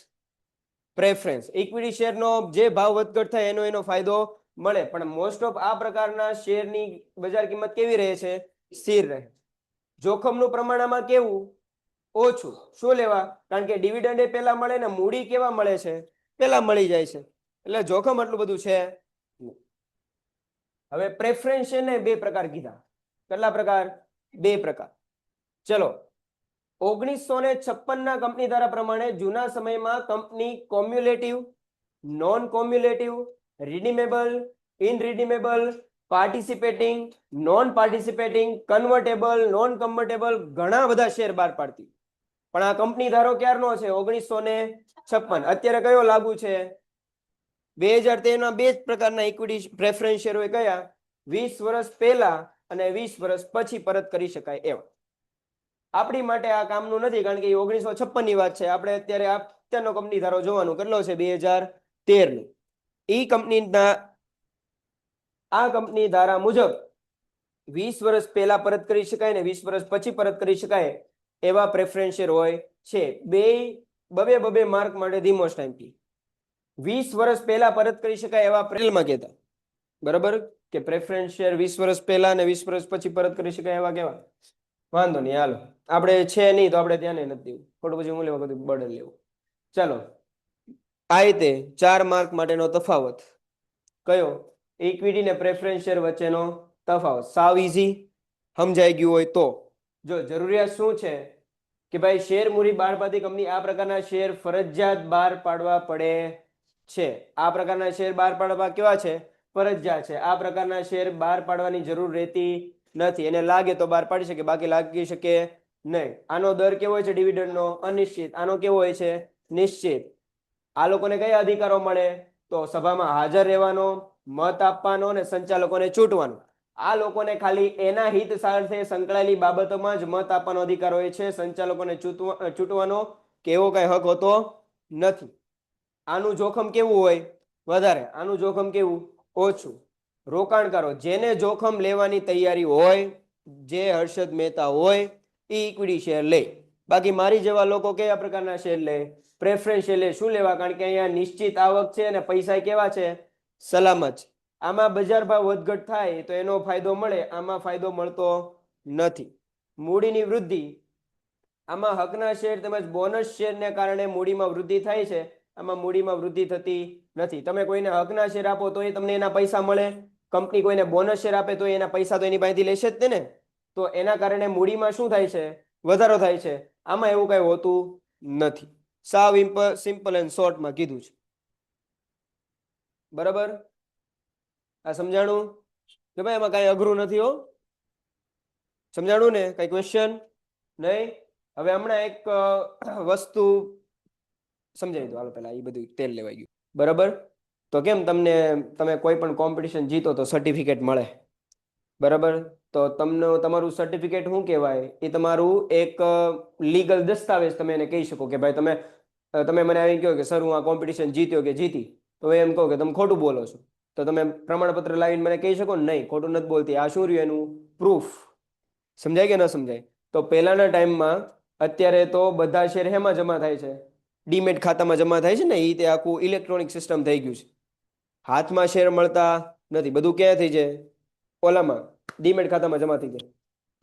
પ્રેફરન્સ. ઇક્વિટી શેરનો જે ભાવ વધઘટ થાય એનો ફાયદો મળે, પણ મોસ્ટ ઓફ આ પ્રકારના શેરની બજાર કિંમત કેવી રહે છે? સ્થિર રહે. જોખમનું પ્રમાણ આમાં કેવું? ઓછું. શું લેવા? કારણ કે ડિવિડન્ડ એ પહેલા મળે ને મૂડી કેવા મળે છે? પહેલા મળી જાય છે, એટલે જોખમ આટલું બધું છે નહીં. હવે પ્રેફરન્સ છે ને બે પ્રકાર કીધા. કેટલા પ્રકાર? બે પ્રકાર. ચલો, 1956 ના કંપની ધારા પ્રમાણે જૂના સમયમાં company cumulative, non cumulative, redeemable, irredeemable, participating, non participating, convertible, non convertible ઘણા બધા શેર બહાર પાડતી. પણ આ કંપની ધારો ક્યારનો છે? 1956. અત્યારે કયો લાગુ છે? 2013 ના બે જ પ્રકારના ઇક્વિટી પ્રેફરન્સ શેર હોય. કયા? 20 વર્ષ પહેલા અને 20 વર્ષ પછી પરત કરી શકાય એવા. આપણી માટે આ કામનું નથી, કારણ કે 1956 ની વાત છે. આપણે અત્યારે અત્યારનો કંપની ધારો જોવાનું કેટલો છે? 2013 નો. ઈ કંપનીના આ કંપની ધારા મુજબ 20 વર્ષ પહેલા પરત કરી શકાય ને 20 વર્ષ પછી પરત કરી શકાય એવા પ્રેફરન્સ શેર હોય છે. બબે માર્ક માટે ધીમો ટાઈમ. 20 વર્ષ પહેલા પરત કરી શકાય એવા એપ્રિલમાં કહેતા, બરાબર, કે પ્રેફરન્સ શેર 20 વર્ષ પહેલા અને 20 વર્ષ પછી પરત કરી શકાય એવા કેવા? વાંધો નહીં, હાલો. આપણે છે નહીં તો આપણે ધ્યાને નથી દેવું, ખોટું પછી હું લેવા બધું બર્ડન લેવું. ચાલો, આ રીતે 4 માર્ક માટેનો તફાવત કયો? ઇક્વિટી ને પ્રેફરન્સ શેર વચ્ચેનો તફાવત. સાવ ઈઝી, સમજાઈ ગયું હોય તો. જો જરૂરિયાત શું છે કે ભાઈ શેર મૂડી બહાર પાડતી કંપની આ પ્રકારના શેર ફરજિયાત બહાર પાડવા પડે છે. આ પ્રકારના શેર બહાર પાડવા કેવા છે? ફરજિયાત છે. આ પ્રકારના શેર બહાર પાડવાની જરૂર રહેતી નથી. એને લાગે તો બહાર પાડી શકે, બાકી લાગી શકે નહીં. આનો દર કેવો હોય છે? ડિવિડન્ડનો? અનિશ્ચિત. આનો કેવો હોય છે? નિશ્ચિત. આ લોકોને કયા અધિકારો મળે? તો સભામાં હાજર રહેવાનો, મત આપવાનો અને સંચાલકોને ચૂંટવાનો. આ લોકોને ખાલી એના હિત સાથે સંકળાયેલી બાબતોમાં જ મત આપવાનો અધિકાર હોય છે. સંચાલકોને ચૂંટવાનો કે એવો કઈ હક હોતો નથી. આનું જોખમ કેવું હોય? વધારે. આનું જોખમ કેવું? ઓછું. રોકાણકારો જેને જોખમ લેવાની તૈયારી હોય, જે હર્ષદ મહેતા હોય, એ ઇક્વિટી શેર લે. બાકી મારી જેવા લોકો કયા પ્રકારના શેર લે? પ્રેફરન્સ શેર લે. શું લેવા? કારણ કે અહીંયા નિશ્ચિત આવક છે અને પૈસા કેવા છે? સલામત છે. આમાં બજાર ભાવ વધઘટ થાય તો એનો ફાયદો મળે, આમાં ફાયદો મળતો નથી. મૂડીની વૃદ્ધિ, આમાં હકના શેર તેમજ બોનસ શેરને કારણે મૂડીમાં વૃદ્ધિ થાય છે, આમાં મૂડીમાં વૃદ્ધિ થતી નથી. તમે કોઈને હકના શેર આપો તો એ તમને એના પૈસા મળે, કંપની કોઈને બોનસ શેર આપે તો એના પૈસા તો એની પાસેથી લેશે જ ને. તો એના કારણે મૂડીમાં શું થાય છે? વધારો થાય છે. આમાં એવું કઈ હોતું નથી. સાવ સિમ્પલ એન્ડ શોર્ટમાં કીધું છે, બરાબર? આ સમજાણું કે ભાઈ? એમાં કઈ અઘરું નથી હો. સમજાણું ને? કઈ ક્વેશ્ચન નહીં? હવે હમણાં એક વસ્તુ સમજાવી દો. હાલો પેલા એ બધું તેલ લેવાઈ ગયું, બરાબર? તો કેમ તમે કોઈ પણ કોમ્પિટિશન જીતો તો સર્ટિફિકેટ મળે, બરાબર? તો તમને તમારું સર્ટિફિકેટ શું કહેવાય એ તમારું એક લીગલ દસ્તાવેજ તમે એને કહી શકો કે ભાઈ તમે મને આવી કહો કે સર હું આ કોમ્પિટિશન જીત્યો કે જીતી, તો એમ કહો કે તમે ખોટું બોલો છો, તો તમે પ્રમાણપત્ર લાવીને મને કહી શકો ને નહીં ખોટું નથી બોલતી, આ શું રહ્યું એનું પ્રૂફ. સમજાય કે ન સમજાય? તો પહેલાના ટાઈમમાં અત્યારે તો બધા શેર હેમાં જમા થાય છે? ડીમેટ ખાતામાં જમા થાય છે ને, એ તે આખું ઇલેક્ટ્રોનિક સિસ્ટમ થઈ ગયું છે. હાથમાં શેર મળતા નથી, બધું ક્યાં થઈ જાય? ઓલામાં ડીમેટ ખાતામાં જમા થઈ જાય.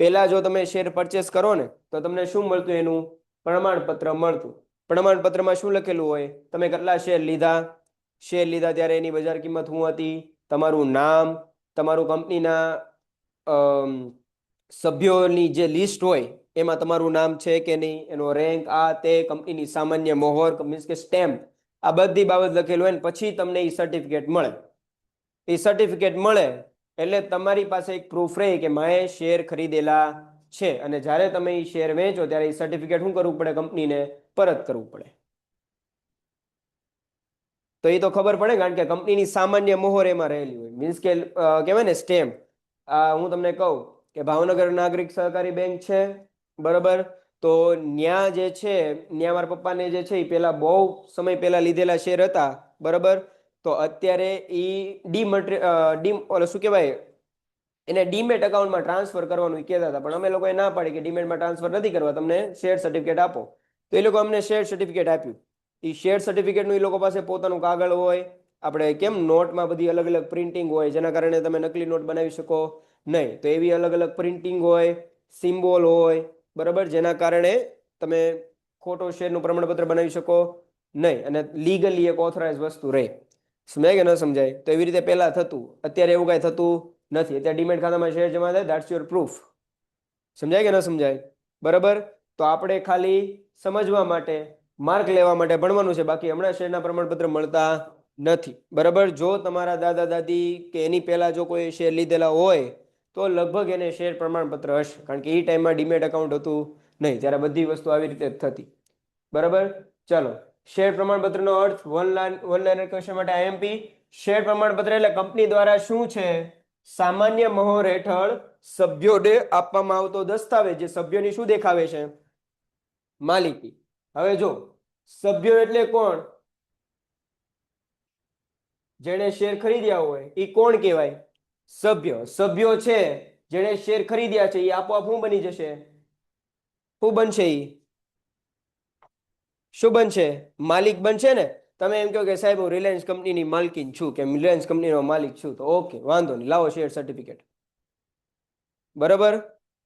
પહેલા જો તમે શેર પરચેસ કરો ને તો તમને શું મળતું? એનું પ્રમાણપત્ર મળતું. પ્રમાણપત્રમાં શું લખેલું હોય? તમે કેટલા શેર લીધા ત્યારે એની બજાર કિંમત શું હતી, તમારું નામ, તમારું કંપનીના સભ્યોની જે લિસ્ટ હોય એમાં તમારું નામ છે કે નહીં, એનો રેન્ક, આ તે, કંપનીની સામાન્ય મોહર મીન્સ કે સ્ટેમ્પ, આ બધી બાબત લખેલું હોય ને પછી તમને એ સર્ટિફિકેટ મળે. એ સર્ટિફિકેટ મળે એટલે તમારી પાસે એક પ્રૂફ રહે કે મેં શેર ખરીદેલા છે, અને જ્યારે તમે એ શેર વેચો ત્યારે એ સર્ટિફિકેટ શું કરવું પડે? કંપનીને પરત કરવું પડે. તો એ તો ખબર પડે કારણ કે કંપનીની સામાન્ય મોહર એમાં રહેલી હોય, મીન્સ કે કહેવાય ને સ્ટેમ્પ. હું તમને કહું કે ભાવનગર નાગરિક સહકારી બેંક છે, બરાબર, તો ન્યા જે છે, ન્યા મારા પપ્પાને જે છે એ પહેલા બહુ સમય પહેલા લીધેલા શેર હતા, બરાબર, તો અત્યારે એ ઓલો શું કહેવાય એને ડીમેટ એકાઉન્ટમાં ટ્રાન્સફર કરવાનું કહેતા હતા, પણ અમે લોકોએ ના પાડી કે ડીમેટમાં ટ્રાન્સફર નથી કરવા, તમને શેર સર્ટિફિકેટ આપો. તો એ લોકો અમને શેર સર્ટિફિકેટ આપ્યું. એ શેર સર્ટિફિકેટનું એ લોકો પાસે પોતાનું કાગળ હોય, આપણે કેમ નોટમાં બધી અલગ અલગ પ્રિન્ટિંગ હોય જેના કારણે તમે નકલી નોટ બનાવી શકો નહીં, તો એવી અલગ અલગ પ્રિન્ટિંગ હોય, સિમ્બોલ હોય, બરાબર, જેના કારણે તમે ખોટો શેરનું પ્રમાણપત્ર બનાવી શકો નહીં અને લીગલી એક ઓથોરાઇઝ વસ્તુ રહે. સમજાય કે ન સમજાય? તો એવી રીતે પહેલા થતું, અત્યારે એવું કાંઈ થતું નથી. અત્યારે ડીમેટ ખાતામાં શેર જમા થાય, ધેટ્સ યોર પ્રૂફ. સમજાય કે ન સમજાય? બરાબર, તો આપણે ખાલી સમજવા માટે, માર્ક લેવા માટે ભણવાનું છે, બાકી હમણાં શેરના પ્રમાણપત્ર મળતા નથી. બરાબર, જો તમારા દાદા દાદી કે એની પહેલા જો કોઈ શેર લીધેલા હોય તો લગભગ એને શેર પ્રમાણપત્ર હશે, કારણ કે એ ટાઈમમાં ડીમેટ એકાઉન્ટ હતું નહીં, ત્યારે બધી વસ્તુ આવી રીતે જ થતી. બરાબર, ચાલો. શેર પ્રમાણપત્રનો અર્થ વન લાઇનર ક્વેશ્ચન માટે આઈએમપી. શેર પ્રમાણપત્ર એટલે કંપની દ્વારા શું છે? સામાન્ય મોહર હેઠળ સભ્યોને આપવામાં આવતો દસ્તાવેજ, જે સભ્યોની શું દેખાવે છે? માલિકી. હવે જો સભ્યો એટલે કોણ? જેણે શેર ખરીદ્યા હોય એ કોણ કહેવાય? સભ્ય. સભ્યો છે જેણે શેર ખરીદ્યા છે એ આપોઆપ શું બની જશે? શું બનશે? શું બનશે? માલિક બનશે ને. તમે એમ કહો કે સાહેબ હું રિલાયન્સ કંપનીની માલકીન છું કે રિલાયન્સ કંપનીનો માલિક છું, તો ઓકે, વાંધો નહીં, લાવો શેર સર્ટિફિકેટ. બરાબર,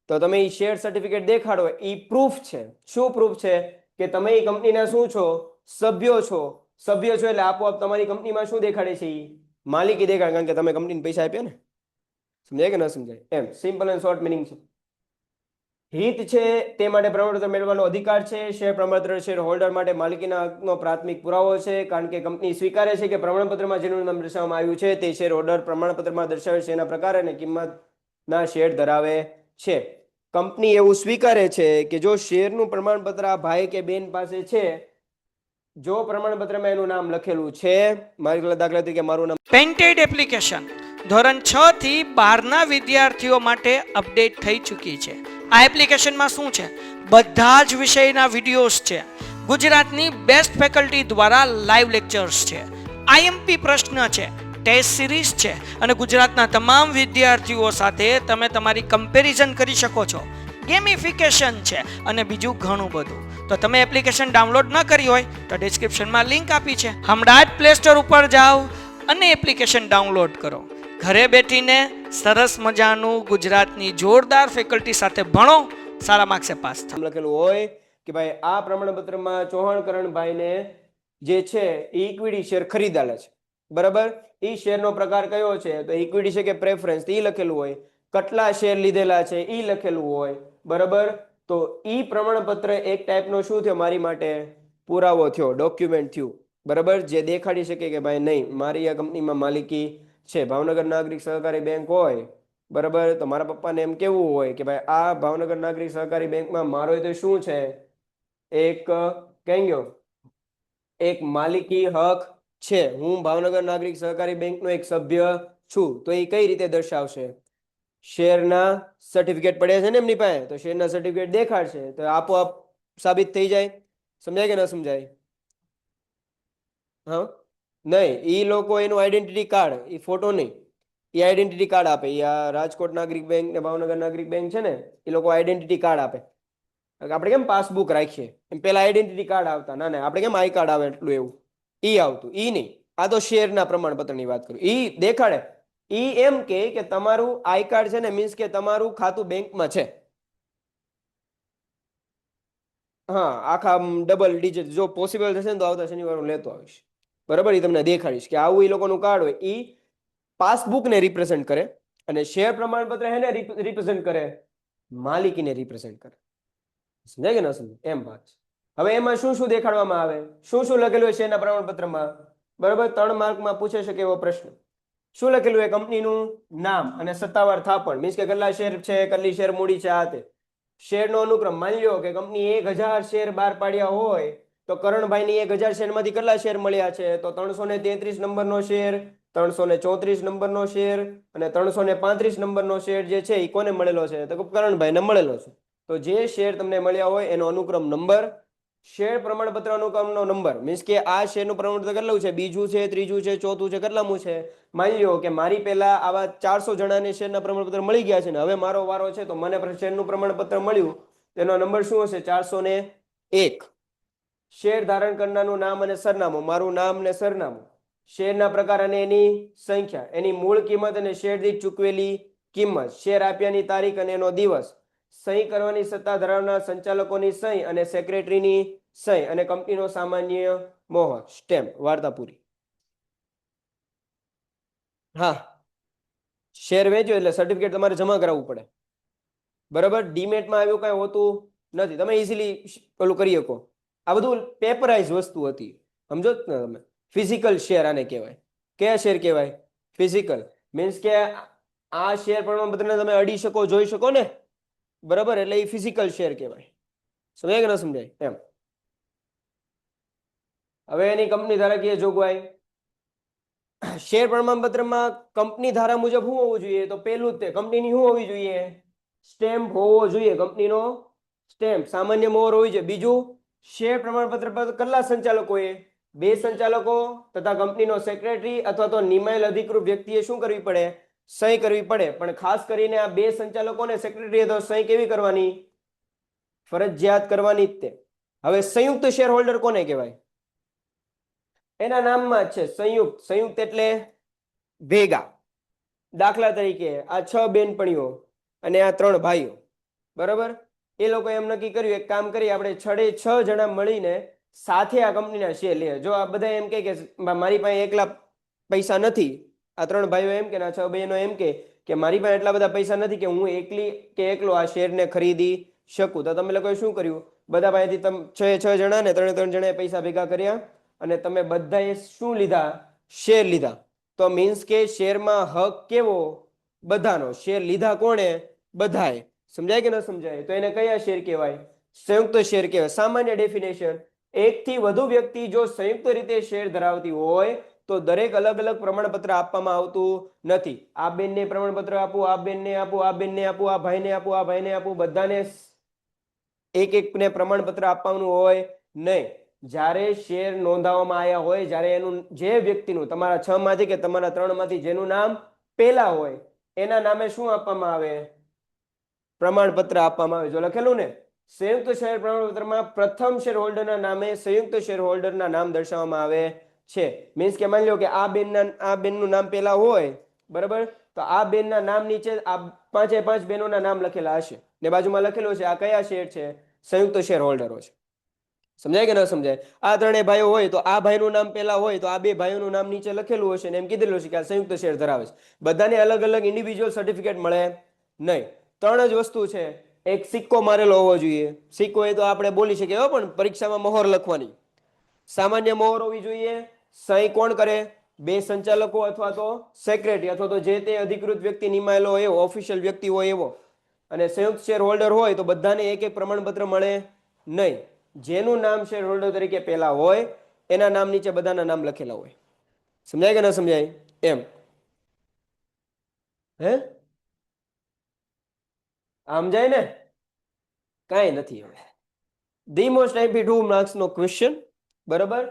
તો તમે એ શેર સર્ટિફિકેટ દેખાડો, એ પ્રૂફ છે. શું પ્રૂફ છે? કે તમે એ કંપનીના શું છો? સભ્યો છો. સભ્યો છો એટલે આપોઆપ તમારી કંપનીમાં શું દેખાડે છે? માલિકી દેખાડે, કારણ કે તમે કંપનીને પૈસા આપ્યા ને. સમજાય કે ન સમજાય? એમ સિમ્પલ એન્ડ શોર્ટ મિનિંગ છે. હિત છે તે માટે પ્રમાણપત્ર મેળવવાનો અધિકાર છે. શેર પ્રમાણપત્ર શેર હોલ્ડર માટે માલિકીના હકનો પ્રાથમિક પુરાવો છે, કારણ કે કંપની સ્વીકારે છે કે પ્રમાણપત્રમાં જેનું નામ દર્શાવવામાં આવ્યું છે તે શેર હોલ્ડર પ્રમાણપત્રમાં દર્શાવે છે એના પ્રકાર અને કિંમતના શેર ધરાવે છે. કંપની એવું સ્વીકારે છે કે જો શેરનું પ્રમાણપત્ર આ ભાઈ કે બેન પાસે છે, જો પ્રમાણપત્રમાં એનું નામ લખેલું છે, મારી દાખલા તરીકે મારું નામ. પેન્ટેડ એપ્લિકેશન ધોરણ 6 થી 12ના વિદ્યાર્થીઓ માટે અપડેટ થઈ ચૂકી છે. આ એપ્લિકેશનમાં શું છે? બધા જ વિષયના વિડીયોઝ છે. ગુજરાતની બેસ્ટ ફેકલ્ટી દ્વારા લાઈવ લેક્ચર્સ છે. આઈએમપી પ્રશ્ન છે, ટેસ્ટ સિરીઝ છે અને ગુજરાતના તમામ વિદ્યાર્થીઓ સાથે તમે તમારી કમ્પેરિઝન કરી શકો છો. ગેમિફિકેશન છે અને બીજું ઘણું બધું. તો તમે એપ્લિકેશન ડાઉનલોડ ન કરી હોય તો ડિસ્ક્રિપ્શનમાં લિંક આપી છે, હમણાં જ પ્લે સ્ટોર ઉપર જાઓ અને એપ્લિકેશન ડાઉનલોડ કરો. ઘરે બેઠીને સરસ મજાનું ગુજરાતની જોરદાર ફેકલ્ટી સાથે ભણો, સારા માર્ક્સે પાસ થાઓ. લખેલું હોય કે ભાઈ આ પ્રમાણપત્રમાં ચૌહાણ કરણભાઈને જે છે એ ઇક્વિટી શેર ખરીદેલા છે, બરાબર, એ શેરનો પ્રકાર કયો છે? તો ઇક્વિટી છે કે પ્રેફરન્સ, એ લખેલું હોય. કેટલા શેર લીધેલા છે એ લખેલું હોય, બરાબર. તો ઈ પ્રમાણપત્ર એક ટાઈપનો શું થયો? મારી માટે પુરાવો થયો, ડોક્યુમેન્ટ થયું, બરાબર, જે દેખાડી શકે કે ભાઈ નહીં, મારી આ કંપનીમાં માલિકી છે. ભાવનગર નાગરિક સહકારી બેંક હોય, બરાબર, તો મારા પપ્પાને એમ કેવું હોય કે ભાઈ આ ભાવનગર નાગરિક સહકારી બેંકમાં મારો તો શું છે? એક કહેંગ્યો એક માલિકી હક છે. હું ભાવનગર નાગરિક સહકારી બેંકનો એક સભ્ય છું. તો એ કઈ રીતે દર્શાવશે? શેરના સર્ટિફિકેટ પડ્યા છે ને એમની પાસે, તો શેરના સર્ટિફિકેટ દેખાડશે તો આપોઆપ સાબિત થઈ જાય. સમજાય કે ન સમજાય? હા, નહીં, એ લોકો એનું આઈડેન્ટિટી કાર્ડ, એ ફોટો નહીં, એ આઈડેન્ટિટી કાર્ડ આપે. એ આ રાજકોટ નાગરિક બેંક ને ભાવનગર નાગરિક બેંક છે ને, એ લોકો આઈડેન્ટિટી કાર્ડ આપે. આપણે કેમ પાસબુક રાખીએ એમ પેલા આઈડેન્ટિટી કાર્ડ આવતા, ના ના આપણે કેમ આઈ કાર્ડ આવે એટલું એવું, ઈ આવતું, ઈ નહીં. આ તો શેરના પ્રમાણપત્રની વાત કરું. ઈ દેખાડે, ઈ એમ કે તમારું આઈ કાર્ડ છે ને, મીન્સ કે તમારું ખાતું બેંકમાં છે. હા, આખા ડબલ ડિજિટ જો પોસિબલ થશે ને તો આવતા શનિવારે હું લેતો આવીશ. બરાબર, એ તમને દેખાડીશ કે આવું એ લોકોનું કાર્ડ હોય. ઈ પાસબુકને રિપ્રેઝેન્ટ કરે અને શેર પ્રમાણપત્ર હેને રિપ્રેઝેન્ટ કરે, માલિકીને રિપ્રેઝેન્ટ કરે. સમજાય કે ન સમજાય? એમ વાત છે. હવે એમાં શું શું દેખાડવામાં આવે, શું શું લખેલું હોય શેરના પ્રમાણપત્રમાં? બરાબર, 3 માર્કમાં પૂછે શકે એવો પ્રશ્ન. શું લખેલું હોય? કંપનીનું નામ અને સત્તાવાર થાપણ, મીન્સ કે કેટલા શેર છે, કેટલી શેર મૂડી છે, આ તે. શેરનો અનુક્રમ, માની લો કે કંપની 1000 શેર બહાર પાડ્યા હોય તો કરણભાઈની 1000 શેરમાંથી કેટલા શેર મળ્યા છે? તો 333 નંબરનો શેર, 334 નંબરનો શેર અને 335 નંબરનો શેર જે છે એ કોને મળેલો છે? તો કરણભાઈને મળેલો છે. તો જે શેર તમને મળ્યા હોય એનો અનુક્રમ નંબર, શેર પ્રમાણપત્ર અનુક્રમનો નંબર, મીન્સ કે આ શેરનું પ્રમાણપત્ર કેટલું છે, બીજું છે, ત્રીજું છે, ચોથું છે, કેટલામું છે? માની લો કે મારી પહેલા આવા 400 જણાને શેરના પ્રમાણપત્ર મળી ગયા છે ને હવે મારો વારો છે, તો મને શેરનું પ્રમાણપત્ર મળ્યું, તેનો નંબર શું હશે? 401. શેર ધારણ કરનારનું નામ અને સરનામું, મારું નામ ને સરનામું, શેરના પ્રકાર અને એની સંખ્યા, એની મૂળ કિંમત અને શેર દીઠ ચૂકવેલી કિંમત, શેર આપ્યાની તારીખ અને એનો દિવસ, સહી કરવાની સત્તા ધરાવનાર સંચાલકોની સહી અને સેક્રેટરીની સહી અને કંપનીનો સામાન્ય મોહર, સ્ટેમ્પ. વાર્તા પૂરી. હા, શેર વેચ્યો એટલે સર્ટિફિકેટ તમારે જમા કરાવવું પડે. બરાબર, ડીમેટમાં આવ્યું કઈ હોતું નથી, તમે ઇઝીલી પેલું કરી શકો. આ બધું પેપરાઇઝ વસ્તુ હતી, સમજો ને તમે? ફિઝિકલ શેર આને કહેવાય. કયા શેર કહેવાય? ફિઝિકલ. મીન્સ કે આ શેર પ્રમાણપત્રને તમે અડી શકો, જોઈ શકો ને, બરાબર, એટલે એ ફિઝિકલ શેર કહેવાય. સમજાય કે ન સમજાય? એમ. હવે એની કંપની ધારાકીય જોગવાઈ, શેર પ્રમાણપત્રમાં કંપની ધારા મુજબ શું હોવું જોઈએ? તો પહેલું જ તે કંપનીની શું હોવી જોઈએ? સ્ટેમ્પ હોવો જોઈએ, કંપનીનો સ્ટેમ્પ, સામાન્ય મોહર હોવી જોઈએ. બીજું, શેર પ્રમાણપત્ર પર કેટલા સંચાલકોએ? 2 સંચાલકો તથા કંપનીનો સેક્રેટરી અથવા તો નિમાયેલ અધિકૃત વ્યક્તિએ શું કરવી પડે? સહી કરવી પડે. પણ ખાસ કરીને આ 2 સંચાલકોને સેક્રેટરીએ તો સહી કેવી કરવાની? ફરજિયાત કરવાની જ તે. હવે સંયુક્ત શેર હોલ્ડર કોને કહેવાય? એના નામમાં જ છે સંયુક્ત. સંયુક્ત એટલે ભેગા. દાખલા તરીકે આ 6 બેનપણીઓ અને આ 3 ભાઈઓ, બરાબર, એ લોકો એમ નક્કી કર્યું, એક કામ કરીએ આપણે 6 જણા મળીને સાથે આ કંપનીના શેર લઈએ. જો આ બધા એમ કે મારી પાસે એકલા પૈસા નથી, આ 3 ભાઈઓ એમ કે, આ 6 બહેનો એમ કે મારી પાસે એટલા બધા પૈસા નથી કે હું એકલી કે એકલો આ શેરને ખરીદી શકું. તો તમે લોકોએ શું કર્યું? બધા પાસેથી તમે 6 જણા ને 3 જણાએ પૈસા ભેગા કર્યા અને તમે બધાએ શું લીધા? શેર લીધા. તો મીન્સ કે શેરમાં હક કેવો? બધાનો. શેર લીધા કોણે? બધાએ. સમજાય કે ન સમજાય? તો એને કયા શેર કહેવાય? સંયુક્ત શેર કહેવાય. સામાન્ય ડેફિનેશન, એકથી વધુ વ્યક્તિ જો સંયુક્ત રીતે શેર ધરાવતી હોય તો દરેક અલગ અલગ પ્રમાણપત્ર આપવામાં આવતું નથી. આ બેનને પ્રમાણપત્ર આપું, આ બેનને આપું, આ બેનને આપું, આ ભાઈને આપું, આ ભાઈને આપું, બધાને એક એકને પ્રમાણપત્ર આપવાનું હોય નહીં. જ્યારે શેર નોંધાવવામાં આવ્યા હોય, જ્યારે એનું જે વ્યક્તિનું, તમારા 6 માંથી કે તમારા 3 માંથી જેનું નામ પહેલા હોય એના નામે શું આપવામાં આવે? પ્રમાણપત્ર આપવામાં આવે. જો લખેલું ને સંયુક્ત શેર પ્રમાણપત્રમાં પ્રથમ શેર હોલ્ડરના નામે સંયુક્ત શેર હોલ્ડરના નામ દર્શાવવામાં આવે છે. મીન્સ કે માની લો કે આ બેનનું નામ પહેલા હોય, બરાબર, તો આ બેનના નામ નીચે આ 5 બહેનોના નામ લખેલા હશે ને બાજુમાં લખેલું છે આ કયા શેર છે? સંયુક્ત શેર હોલ્ડરો છે. સમજાય કે ન સમજાય? આ 3 ભાઈઓ હોય તો આ ભાઈનું નામ પહેલા હોય તો આ 2 ભાઈઓનું નામ નીચે લખેલું હશે ને એમ કીધેલું છે કે આ સંયુક્ત શેર ધરાવે છે. બધાને અલગ અલગ ઇન્ડિવિજ્યુઅલ સર્ટિફિકેટ મળે નહીં. 3 જ વસ્તુ છે. એક, સિક્કો મારેલો હોવો જોઈએ. સિક્કો એ તો આપણે બોલી શકીએ હો, પણ પરીક્ષામાં મોહર લખવાની. સામાન્ય મોહર હોવી જોઈએ. સહી કોણ કરે? 2 સંચાલકો અથવા તો સેક્રેટરી અથવા તો જે તે અધિકૃત વ્યક્તિ નિમાયેલો હોય એવો, ઓફિશિયલ વ્યક્તિ હોય એવો. અને સંયુક્ત શેર હોલ્ડર હોય તો બધાને એક એક પ્રમાણપત્ર મળે નહીં. જેનું નામ શેર હોલ્ડર તરીકે પહેલા હોય એના નામ નીચે બધાના નામ લખેલા હોય. સમજાય કે ન સમજાય? એમ. હે આમ જાય ને કાંઈ નથી. હવે ધી મોસ્ટ આઈપી 2 માર્ક્સનો ક્વેશ્ચન, બરાબર.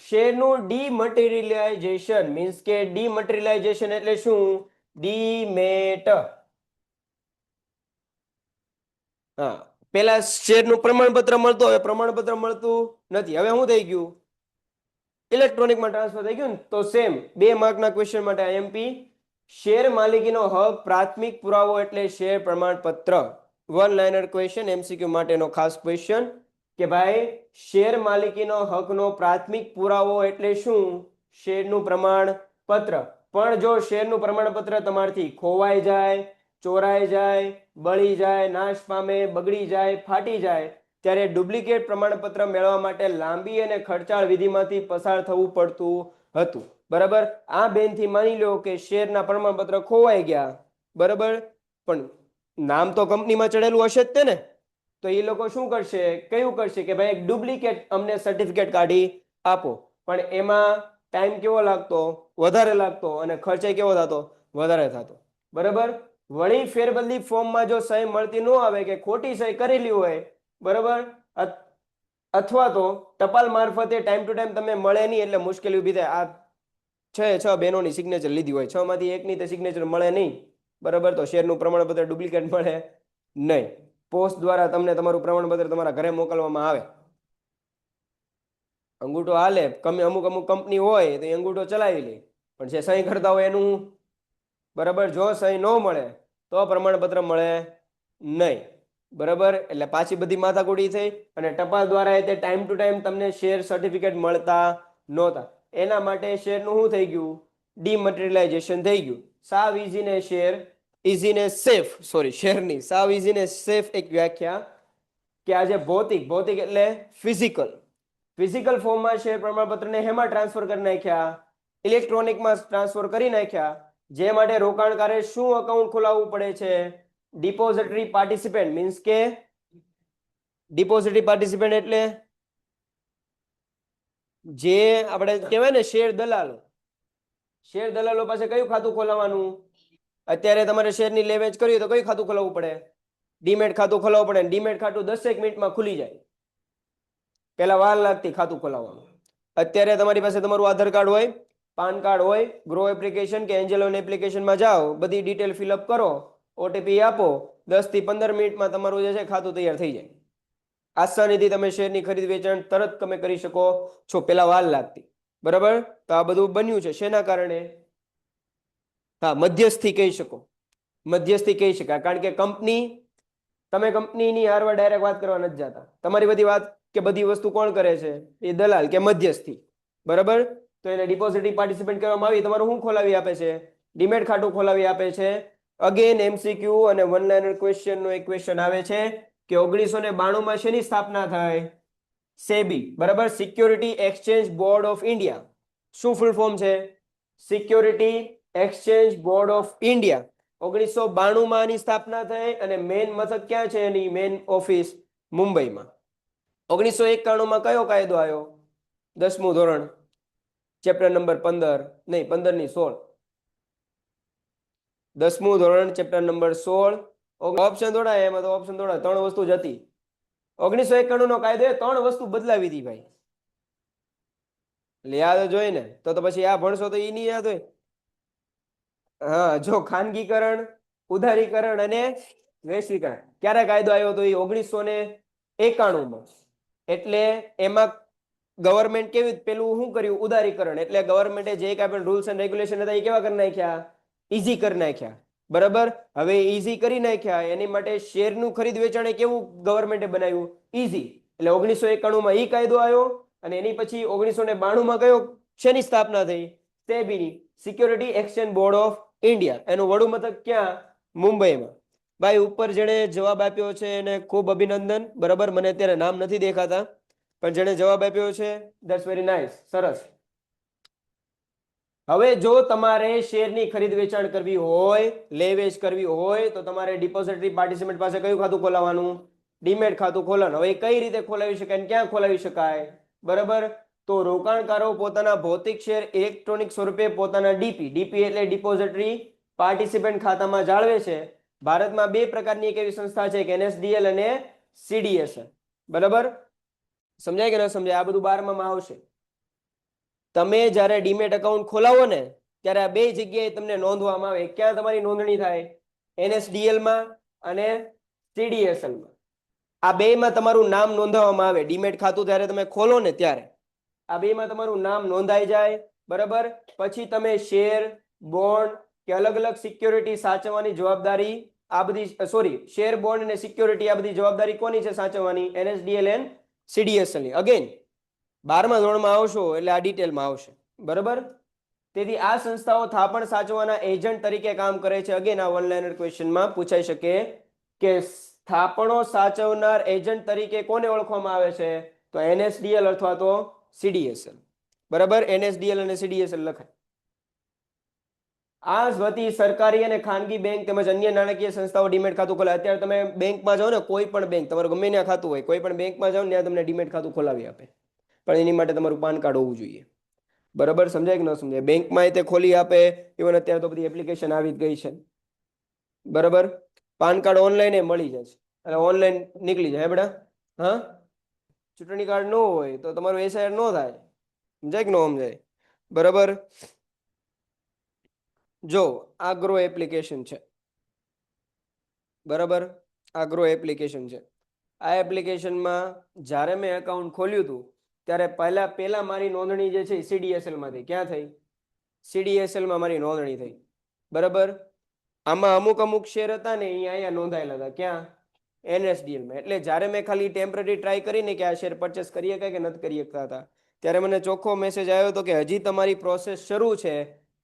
શેરનું ડીમટીરિયલાઇઝેશન મીન્સ કે ડીમટીરિયલાઇઝેશન એટલે શું? ડીમેટ. હા, પેલા શેરનું પ્રમાણપત્ર મળતું, હવે પ્રમાણપત્ર મળતું નથી. હવે શું થઈ ગયું? ઇલેક્ટ્રોનિકમાં ટ્રાન્સફર થઈ ગયું ને. તો સેમ 2 માર્કના ક્વેશ્ચન માટે આઈએમપી. શેર માલિકીનો હક પ્રાથમિક પુરાવો એટલે શેર પ્રમાણપત્ર. વન લાઇનર ક્વેશ્ચન, એમસીક્યુ માટેનો ખાસ ક્વેશ્ચન કે ભાઈ શેર માલિકીનો હકનો પ્રાથમિક પુરાવો એટલે શું? શેરનું પ્રમાણપત્ર. પણ જો શેરનું પ્રમાણપત્ર તમારથી ખોવાઈ જાય, ચોરાઈ જાય, બળી જાય, નાશ પામે, બગડી જાય, ફાટી જાય, ત્યારે ડુપ્લિકેટ પ્રમાણપત્ર મેળવવા માટે લાંબી અને ખર્ચાળ વિધિમાંથી પસાર થવું પડતું હતું. બરાબર. આ બેનથી માની લો કે શેરના પ્રમાણપત્ર ખોવાઈ ગયા, બરાબર, પણ નામ તો કંપનીમાં ચડેલું હશે જ તે ને. તો એ લોકો શું કરશે? કયું કરશે કે ભાઈ એક ડુપ્લિકેટ અમને સર્ટિફિકેટ કાઢી આપો. પણ એમાં ટાઈમ કેવો લાગતો? વધારે લાગતો. અને ખર્ચે કેવો થતો? વધારે થતો. બરાબર. વળી ફેરબદલી ફોર્મમાં જો સહી મળતી ન આવે કે ખોટી સહી કરેલી હોય, બરાબર, અથવા તો ટપાલ મારફતે ટાઈમ ટુ ટાઈમ તમે મળે નહીં એટલે મુશ્કેલી ઊભી થાય. આ 6 બહેનોની સિગ્નેચર લીધી હોય, 6 માંથી એકની તે સિગ્નેચર મળે નહીં, બરાબર, તો શેરનું પ્રમાણપત્ર ડુપ્લિકેટ મળે નહીં. પોસ્ટ દ્વારા તમને તમારું પ્રમાણપત્ર તમારા ઘરે મોકલવામાં આવે. અંગૂઠો હાલે, અમુક કંપની હોય તો અંગૂઠો ચલાવી લે, પણ જે સહી કરતા હોય એનું, બરાબર, જો સહી ન મળે તો પ્રમાણપત્ર મળે નહીં. બરાબર. એટલે પાછી બધી માથાકૂટી થઈ અને ટપાલ દ્વારા તે ટાઈમ ટુ ટાઈમ તમને શેર સર્ટિફિકેટ મળતા નહોતા. એના માટે શેરનું શું થઈ ગયું? ડીમટીરિયલાઇઝેશન થઈ ગયું. સાવ ઇઝી ને શેર ઇઝી ને સેફ, સોરી, શેરની સાવ ઇઝી ને સેફ એક વ્યાખ્યા કે આજે ભૌતિક એટલે ફિઝિકલ ફોર્મમાં શેર પ્રમાણપત્રને હેમાં ટ્રાન્સફર કરી નાખ્યા? ઇલેક્ટ્રોનિકમાં ટ્રાન્સફર કરી નાખ્યા. જે માટે રોકાણકારે શું અકાઉન્ટ ખોલાવવું પડે છે? ડિપોઝિટરી પાર્ટિસિપન્ટ મીન્સ કે ડિપોઝિટરી પાર્ટિસિપન્ટ એટલે જે આપણે કહેવાય ને શેર દલાલો. શેર દલાલો પાસે કયું ખાતું ખોલાવવાનું? અત્યારે તમારે શેરની લેવેચ કરવી તો કયું ખાતું ખોલાવવું પડે? ડીમેટ ખાતું ખોલાવવું પડે. ડીમેટ ખાતું 10 મિનિટમાં ખુલી જાય. પેલા વાર લાગતી ખાતું ખોલાવવામાં. અત્યારે તમારી પાસે તમારું આધાર કાર્ડ હોય, પાન કાર્ડ હોય, ગ્રો એપ્લિકેશન કે એન્જલોન એપ્લિકેશનમાં જાઓ, બધી ડિટેલ ફિલઅપ કરો, ઓટીપી આપો, 10 થી 15 મિનિટમાં તમારું જે છે ખાતું તૈયાર થઈ જાય. આસાનીથી તમે શેરની ખરીદ વેચાણ તરત તમે કરી શકો છો. પેલા વાર લાગતી. બરાબર. તો આ બધું બન્યું છે શેના કારણે? હા, મધ્યસ્થી કહી શકો. મધ્યસ્થી કહી શકાય. કારણ કે તમે કંપનીની હારવાર ડાયરેક્ટ વાત કરવા નથી જતા. તમારી બધી વાત કે બધી વસ્તુ કોણ કરે છે? એ દલાલ કે મધ્યસ્થી. બરાબર. તો એને ડિપોઝિટરી પાર્ટિસિપેટ કરવામાં આવી, તમારું શું ખોલાવી આપે છે? ડીમેટ ખાતું ખોલાવી આપે છે. અગેન એમસીક્યુ અને વન લાઇનર ક્વેશ્ચનનો એક ક્વેશ્ચન આવે છે કે 1992 શેની સ્થાપના થઈ? સેબી. બરાબર. Security exchange board of India. શું ફૂલ ફોર્મ છે? Security exchange board of India. 1992 આની સ્થાપના થઈ અને મેઇન મથક ક્યાં છે એની? મેઇન ઓફિસ મુંબઈમાં. 1991 કયો કાયદો આવ્યો? 10મું ધોરણ, ચેપ્ટર નંબર 15, નહીં 15 ની 16. 10મું ધોરણ, ચેપ્ટર નંબર 16. ઓપ્શન થોડા, એમાં તો ઓપ્શન થોડા, 3 વસ્તુ જ હતી. 1991 નો કાયદો 3 વસ્તુ બદલાવી હતી ભાઈ. એટલે યાદ જ હોય ને. તો પછી આ ભણશો તો એ નહીં યાદ હોય. હા, જો ખાનગીકરણ, ઉદારીકરણ અને વૈશ્વિકરણ. ક્યારે કાયદો આવ્યો તો? એ 1991માં. એટલે એમાં ગવર્મેન્ટ કેવી પેલું શું કર્યું? ઉદારીકરણ. એટલે ગવર્મેન્ટે જે કાંઈ પણ રૂલ્સ એન્ડ રેગ્યુલેશન હતા એ કેવા કરી નાખ્યા? ઈઝી કરી નાખ્યા. બરાબર. હવે ઈઝી કરી નાખ્યા એની માટે શેરનું ખરીદ વેચાણ કેવું ગવર્મેન્ટે બનાવ્યું? ઈઝી. એટલે 1991માં ઈ કાયદો આવ્યો અને એની પછી 1992માં કયો શેની સ્થાપના થઈ? સેબીની, security exchange board of India. એનું વડું મથક ક્યાં? મુંબઈમાં. ભાઈ ઉપર જેણે જવાબ આપ્યો છે એને ખૂબ અભિનંદન. બરાબર. મને અત્યારે નામ નથી દેખાતા, પણ જેણે જવાબ આપ્યો છે ધેટ્સ વેરી નાઇસ. સરસ. હવે જો તમારે શેરની ખરીદ વેચાણ કરવી હોય, લે વેચ કરવી હોય, તો તમારે ડિપોઝિટરી પાર્ટિસિપન્ટ પાસે કયું ખાતું ખોલાવવાનું? ડીમેટ ખાતું ખોલવાનું. હવે કઈ રીતે ખોલાવી શકાય અને ક્યાં ખોલાવી શકાય? બરાબર. તો રોકાણકારો પોતાના ભૌતિક શેર ઇલેક્ટ્રોનિક સ્વરૂપે પોતાના ડીપી એટલે ડિપોઝિટરી પાર્ટિસિપન્ટ ખાતામાં જાળવે છે ભારતમાં બે પ્રકારની એક એવી સંસ્થા છે કે NSDL અને CDSL. બરાબર, સમજાય કે ન સમજાય? આ બધું 12મા માં આવશે. તમે જ્યારે ડીમેટ એકાઉન્ટ ખોલાવો ને ત્યારે આ બે જગ્યાએ તમને નોંધવામાં આવે. ક્યાં તમારી નોંધણી થાય? NSDL માં અને CDSL માં. આ બેમાં તમારું નામ નોંધાવવામાં આવે. ડીમેટ ખાતું જ્યારે તમે ખોલો ને ત્યારે આ બેમાં તમારું નામ નોંધાઈ જાય. બરાબર, પછી તમે શેર, બોન્ડ કે અલગ અલગ સિક્યોરિટી સાચવવાની જવાબદારી આ બધી શેર, બોન્ડ અને સિક્યોરિટી આ બધી જવાબદારી કોની છે સાચવવાની? NSDL એન્ડ CDSL ની. અગેન 12મા ધોરણમાં આવશો એટલે આ ડિટેલમાં આવશે. બરાબર, તેથી આ સંસ્થાઓ થાપણ સાચવવાના એજન્ટ તરીકે કામ કરે છે. અગેન આ વન લાઇનર ક્વેશ્ચનમાં પૂછાઈ શકે કે થાપણો સાચવનાર એજન્ટ તરીકે કોને ઓળખવામાં આવે છે? તો NSDL અથવા તો CDSL. બરાબર, NSDL અને CDSL લખાય. આ વતી સરકારી અને ખાનગી બેંક તેમજ અન્ય નાણાકીય સંસ્થાઓ ડીમેટ ખાતું ખોલાવે. અત્યારે તમે બેંકમાં જાઓ ને, કોઈ પણ બેંક, તમારું ગમે ત્યાં ખાતું હોય, કોઈ પણ બેંકમાં જાઓ ને ત્યાં તમને ડીમેટ ખાતું ખોલાવી આપે, પણ એની માટે તમારું પાન કાર્ડ હોવું જોઈએ. બરાબર, સમજાય કે ન સમજાય? બેંકમાં તે ખોલી આપે. ઇવન અત્યારે તો બધી એપ્લિકેશન આવી જ ગઈ છે. બરાબર, પાન કાર્ડ ઓનલાઈન મળી જાય છે, એટલે ઓનલાઈન નીકળી જાય બેટા. હા, ચૂંટણી કાર્ડ ન હોય તો તમારું SIR ન થાય. સમજાય કે ન સમજાય? બરાબર, જો આ ગ્રો એપ્લિકેશન છે. બરાબર, આ ગ્રો એપ્લિકેશન છે. આ એપ્લિકેશનમાં જ્યારે મેં એકાઉન્ટ ખોલ્યું હતું ત્યારે પહેલા મારી નોંધણી જે છે CDSL માંથી. ક્યાં થઈ? CDSL માં મારી નોંધણી થઈ. બરાબર, આમાં અમુક શેર હતા ને એ અહીંયા નોંધાયેલા હતા. ક્યાં? NSDL માં. એટલે જ્યારે મેં ખાલી ટેમ્પરરી ટ્રાય કરીને કે આ શેર પરચેસ કરી શકાય કે નથી કરી શકતા હતા, ત્યારે મને ચોખ્ખો મેસેજ આવ્યો હતો કે હજી તમારી પ્રોસેસ શરૂ છે.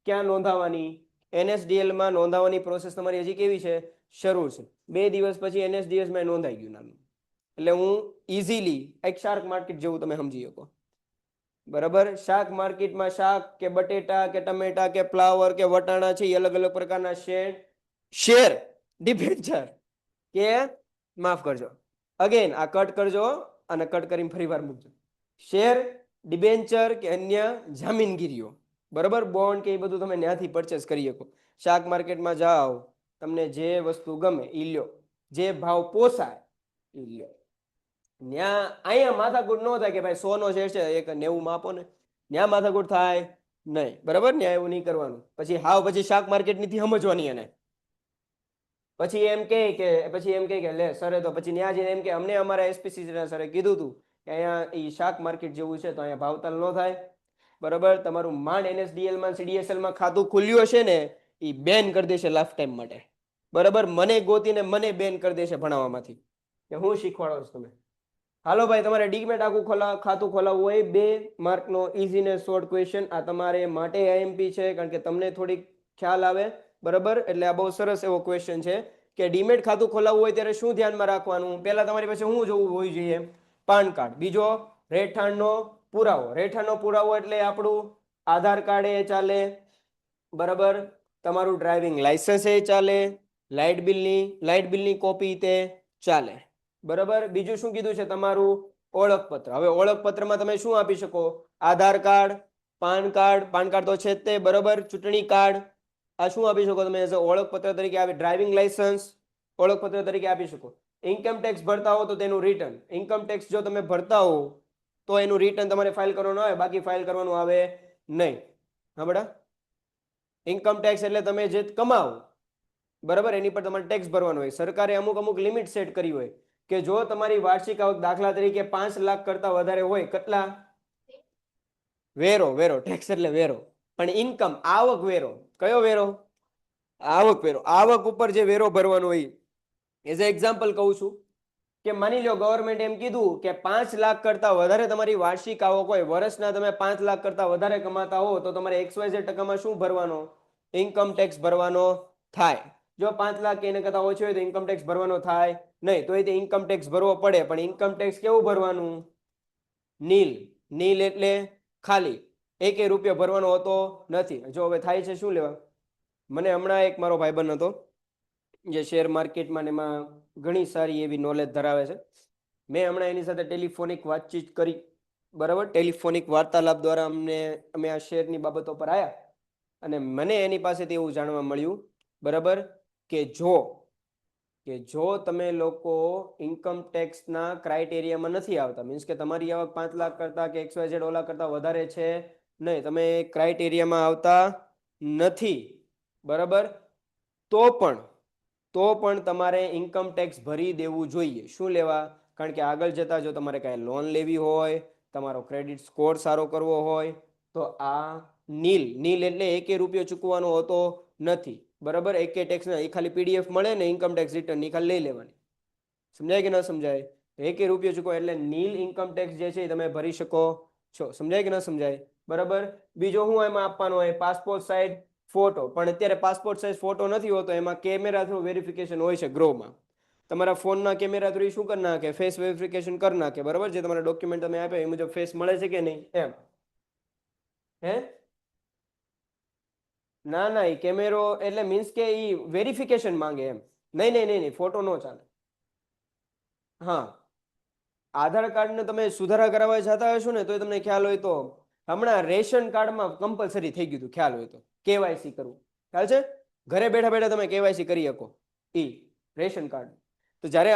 ક્યાં નોંધાવાની? NSDL માં નોંધાવાની પ્રોસેસ તમારી હજી કેવી છે? શરૂ છે. 2 દિવસ પછી NSDL માં નોંધાઈ ગયું નાનું. એટલે હું ઇઝીલી એક શાર્ક માર્કેટ જેવું તમે સમજી શકો. બરાબર, શાક માર્કેટમાં શાક કે બટેટા કે ટમેટા કે ફ્લાવર કે વટાણા છે એ અલગ અલગ પ્રકારના શેર ડિબેન્ચર કે માફ કરજો, અગેન આ કટ કરજો અને કટ કરીને ફરી વાર મૂકજો. શેર, ડિબેન્ચર કે અન્ય જામીનગીરીઓ, બરાબર, બોન્ડ કે એ બધું તમે ત્યાંથી પરચેસ કરી શકો. શાક માર્કેટમાં જાઓ, તમને જે વસ્તુ ગમે એ લ્યો, જે ભાવ પોસાય એ લ્યો. ત્યાં અહીંયા માથાકૂટ ન થાય કે ભાઈ 100 નો શેર છે એક 90 માં આપો ને. ત્યાં માથાકૂટ થાય નહીં. બરાબર, ત્યાં એવું નહીં કરવાનું. પછી શાક માર્કેટ નથી સમજવાની. એને પછી એમ કે લે સરે, તો પછી ત્યાં જઈને એમ કે અમને અમારા SPC સરે કીધું હતું કે અહીંયા એ શાક માર્કેટ જેવું છે તો અહીંયા ભાવતાલ ન થાય. બરાબર, તમારું માંડ NSDL માં CDSL માં ખાતું ખુલ્યું હશે ને એ બેન કરી દેશે લાઈફ ટાઈમ માટે. બરાબર, મને ગોતીને મને બેન કરી દેશે ભણાવવામાંથી કે હું શીખવાડો છું તમે. હાલો ભાઈ, તમારે ડીમેટ આખું ખાતું ખોલાવવું હોય 2 માર્કનો ઇઝી ને શોર્ટ ક્વેશ્ચન આ તમારે માટે IMP છે, કારણ કે તમને થોડીક ખ્યાલ આવે. બરાબર, એટલે આ બહુ સરસ એવો ક્વેશ્ચન છે કે ડીમેટ ખાતું ખોલાવવું હોય ત્યારે શું ધ્યાનમાં રાખવાનું? પહેલા તમારી પાસે શું જોવું હોવું જોઈએ? PAN card. બીજો, રહેઠાણનો પુરાવો. રહેઠાણનો પુરાવો એટલે આપણું આધાર કાર્ડ એ ચાલે. બરાબર, તમારું ડ્રાઇવિંગ લાયસન્સ એ ચાલે. લાઇટ બિલની કોપી તે ચાલે. બરાબર, બીજું શું કીધું છે? તમારું ઓળખપત્ર. હવે ઓળખપત્રમાં તમે શું આપી શકો? આધાર કાર્ડ, પાન કાર્ડ તો છે જ તે. બરાબર, ચૂંટણી કાર્ડ, આ શું આપી શકો તમે? ઓળખપત્ર તરીકે આવે. ડ્રાઇવિંગ લાયસન્સ ઓળખપત્ર તરીકે આપી શકો. ઇન્કમ ટેક્સ ભરતા હો તો તેનું રિટર્ન. ઇન્કમ ટેક્સ જો તમે ભરતા હો તો એનું રિટર્ન તમારે ફાઇલ કરવાનું આવે, બાકી ફાઇલ કરવાનું આવે નહીં. હા બેટા, ઇન્કમ ટેક્સ એટલે તમે જે કમાવો, બરાબર, એની પર તમારે ટેક્સ ભરવાનો હોય. સરકારે અમુક લિમિટ સેટ કરી હોય કે જો તમારી વાર્ષિક આવક દાખલા તરીકે 5 લાખ કરતા વધારે હોય, કેટલા? વેરો ટેક્સ એટલે વેરો. પણ ઇન્કમ, આવક વેરો. કયો વેરો? આવક વેરો. આવક ઉપર જે વેરો ભરવાનો હોય. એઝ એ એક્ઝામ્પલ કહું છું કે માની લો ગવર્મેન્ટ એમ કીધું કે 5 લાખ કરતા વધારે તમારી વાર્ષિક આવક હોય, વર્ષના તમે 5 લાખ કરતા વધારે કમાતા હો તો તમારે XYZ% શું ભરવાનો? ઇન્કમ ટેક્સ ભરવાનો થાય. જો 5 લાખ કે એને કરતા ઓછો હોય તો ઇન્કમ ટેક્સ ભરવાનો થાય નહીં. તો એ ઇન્કમ ટેક્સ ભરવો પડે, પણ ઇન્કમ ટેક્સ કેવું ભરવાનું? નીલ એટલે ખાલી. 1 રૂપિયો ભરવાનો હોતો નથી. જો હવે થાય છે શું લેવા? મને હમણાં એક મારો ભાઈબંધ હતો જે શેર માર્કેટમાં એમાં ઘણી સારી એવી નોલેજ ધરાવે છે. મેં હમણાં એની સાથે ટેલિફોનિક વાતચીત કરી. બરાબર, ટેલિફોનિક વાર્તાલાપ દ્વારા અમે આ શેરની બાબતો પર આવ્યા અને મને એની પાસેથી એવું જાણવા મળ્યું, બરાબર, કે જો કે જો તમે લોકો ઇન્કમ ટેક્સના ક્રાઇટેરિયામાં નથી આવતા, મીન્સ કે તમારી આવક 5 લાખ કરતા કે XYZ ઓલા કરતા વધારે છે નહીં, તમે ક્રાઇટેરિયામાં આવતા નથી, બરાબર, તો પણ તમારે ઇન્કમ ટેક્સ ભરી દેવું જોઈએ. શું લેવા? કારણ કે આગળ જતા જો તમારે કાંઈ લોન લેવી હોય, તમારો ક્રેડિટ સ્કોર સારો કરવો હોય, તો આ નીલ એટલે એકે રૂપિયો ચૂકવવાનો હોતો નથી, બરાબર. એકે ટેક્સ એ ખાલી PDF મળે ને ઇન્કમ ટેક્સ રિટર્ન એ ખાલી લઈ લેવાની. સમજાય કે ન સમજાય? એકે રૂપિયો ચૂકવો એટલે નીલ ઇન્કમ ટેક્સ જે છે એ તમે ભરી શકો છો. સમજાય કે ન સમજાય? બરાબર. બીજો હું એમાં આપવાનો હોય? Passport size photo. પણ અત્યારે પાસપોર્ટ સાઇઝ ફોટો નથી હોતો, એમાં કેમેરા થ્રુ વેરિફિકેશન હોય છે ગ્રોમાં. તમારા ફોનના કેમેરા થ્રુ શું કરી નાખે? ફેસ વેરિફિકેશન કરી નાખે, બરાબર. જે તમારા ડોક્યુમેન્ટ તમે આપ્યા એ મુજબ ફેસ મળે છે કે નહીં એમ. હે ના એ કેમેરો એટલે મીન્સ કે ઈ વેરિફિકેશન માંગે એમ. નહીં ફોટો નો ચાલે. હા, આધાર કાર્ડને તમે સુધારા કરાવવા જતા હશો ને તો તમને ખ્યાલ હોય તો હમણાં રેશન કાર્ડમાં કમ્પલસરી થઈ ગયું હતું, ખ્યાલ હોય તો KYC કરવું. ખ્યાલ છે? ઘરે બેઠા બેઠા તમે KYC કરી શકો ઈ રેશન કાર્ડ. તો જ્યારે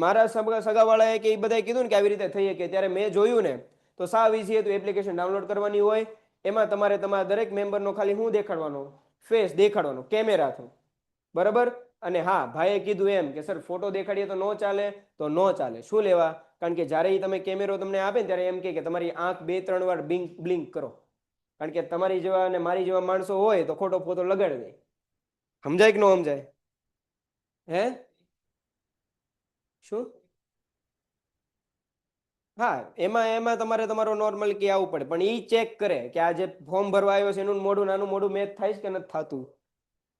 મારા સગાવાળાએ કે એ બધાએ કીધું ને કે આવી રીતે થઈ શકે, ત્યારે મેં જોયું ને તો સાવ ઈઝી હતું. એપ્લિકેશન ડાઉનલોડ કરવાની હોય, એમાં તમારે તમારા દરેક મેમ્બરનો ખાલી હું દેખાડવાનો? ફેસ દેખાડવાનો કેમેરા થ્રુ, બરાબર. અને હા, ભાઈએ કીધું એમ કે સર ફોટો દેખાડીએ તો ન ચાલે, તો ન ચાલે. શું લેવા? કારણ કે જ્યારે તમે કેમેરો તમને આપે ને ત્યારે એમ કે તમારી આંખ 2-3 વાર બ્લિંક કરો. કારણ કે તમારી જેવા અને મારી જેવા માણસો હોય તો ખોટો ફોટો લગાડી દે. સમજાય કે ન સમજાય? હે શું? હા, એમાં તમારે તમારો નોર્મલ કે આવવું પડે, પણ એ ચેક કરે કે આ જે ફોર્મ ભરવા આવ્યો છે એનું મોઢું નાનું મોઢું મેચ થાય છે કે નથી થતું.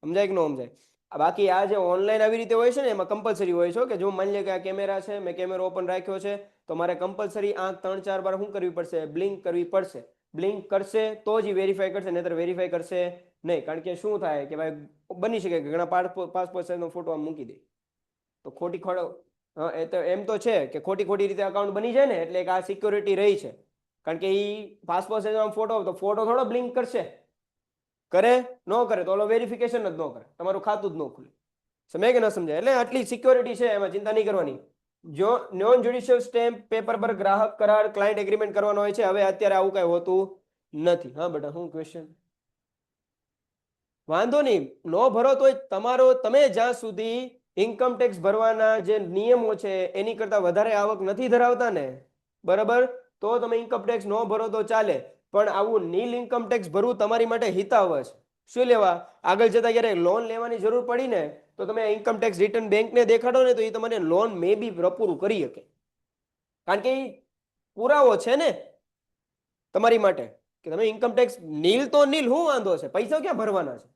સમજાય કે ન સમજાય? બાકી આ જે ઓનલાઈન આવી રીતે હોય છે ને એમાં કમ્પલસરી હોય છે કે જો માની લે કે આ કેમેરા છે, મેં કેમેરો ઓપન રાખ્યો છે, તો મારે કમ્પલસરી આંખ 3-4 વાર શું કરવી પડશે? બ્લિંક કરવી પડશે. બ્લિંક કરશે તો જ વેરીફાઈ કરશે, નહીતર વેરીફાઈ કરશે નહીં. કારણ કે શું થાય કે ભાઈ બની શકે કે ઘણા પાસપોર્ટ સાઇઝનો ફોટો આમ મૂકી દે તો ખોટી એ તો એમ તો છે કે ખોટી રીતે અકાઉન્ટ બની જાય ને, એટલે આ સિક્યોરિટી રહી છે. કારણ કે એ પાસપોર્ટ સાઇઝનો ફોટો તો ફોટો થોડો બ્લિંક કરશે? કરે? ન કરે તો ઓલો વેરિફિકેશન જ ન કરે, તમારું ખાતું જ ન ખુલે. સમજાય કે ન સમજાય? એટલે આટલી સિક્યોરિટી છે, એમાં ચિંતા નહીં કરવાની. જો નોન જ્યુડિશિયલ સ્ટેમ્પ પેપર પર ગ્રાહક કરાર ક્લાયન્ટ એગ્રીમેન્ટ કરવાનો હોય છે. હવે અત્યારે આવું કઈ હોતું નથી. હા બેટા, શું ક્વેશ્ચન? વાંધો નહીં, નો ભરો તોય તમારો, તમે જ્યાં સુધી ઇન્કમ ટેક્સ ભરવાના જે નિયમો છે એની કરતા વધારે આવક નથી ધરાવતા ને, બરાબર, તો તમે ઇન્કમ ટેક્સ નો ભરો તો ચાલે. પણ આવું નીલ ઇન્કમ ટેક્સ ભરવું તમારી માટે હિતાવહ છે. શું લેવા? આગળ જતા જ્યારે લોન લેવાની જરૂર પડી ને તો તમે ઇન્કમ ટેક્સ રિટર્ન બેંકને દેખાડો ને તો એ તમને લોન મે બી પૂરું કરી શકે. કારણ કે એ પુરાવો છે ને તમારી માટે કે તમે ઇન્કમ ટેક્સ નીલ તો નીલ, શું વાંધો છે? પૈસા ક્યાં ભરવાના છે?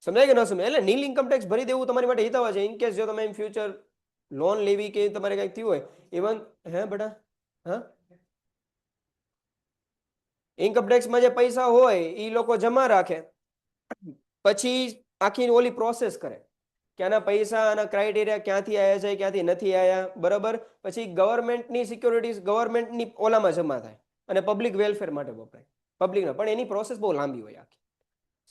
સમજાય કે ન સમજાય? એટલે નીલ ઇન્કમ ટેક્સ ભરી દેવું તમારી માટે હિતાવહ છે. ઇન કેસ જો તમે ઇન ફ્યુચર લોન લેવી કે તમારે કંઈક થયું હોય, ઇવન હે બેટા, હા, ઇન્કમ ટેક્સમાં જે પૈસા હોય એ લોકો જમા રાખે, પછી આખી ઓલી પ્રોસેસ કરે કે આના પૈસા, આના ક્રાઇટેરિયા ક્યાંથી આવ્યા છે, ક્યાંથી નથી આવ્યા, બરાબર. પછી ગવર્મેન્ટની સિક્યોરિટીઝ ગવર્મેન્ટની ઓલામાં જમા થાય અને પબ્લિક વેલફેર માટે વપરાય, પબ્લિકના. પણ એની પ્રોસેસ બહુ લાંબી હોય આખી.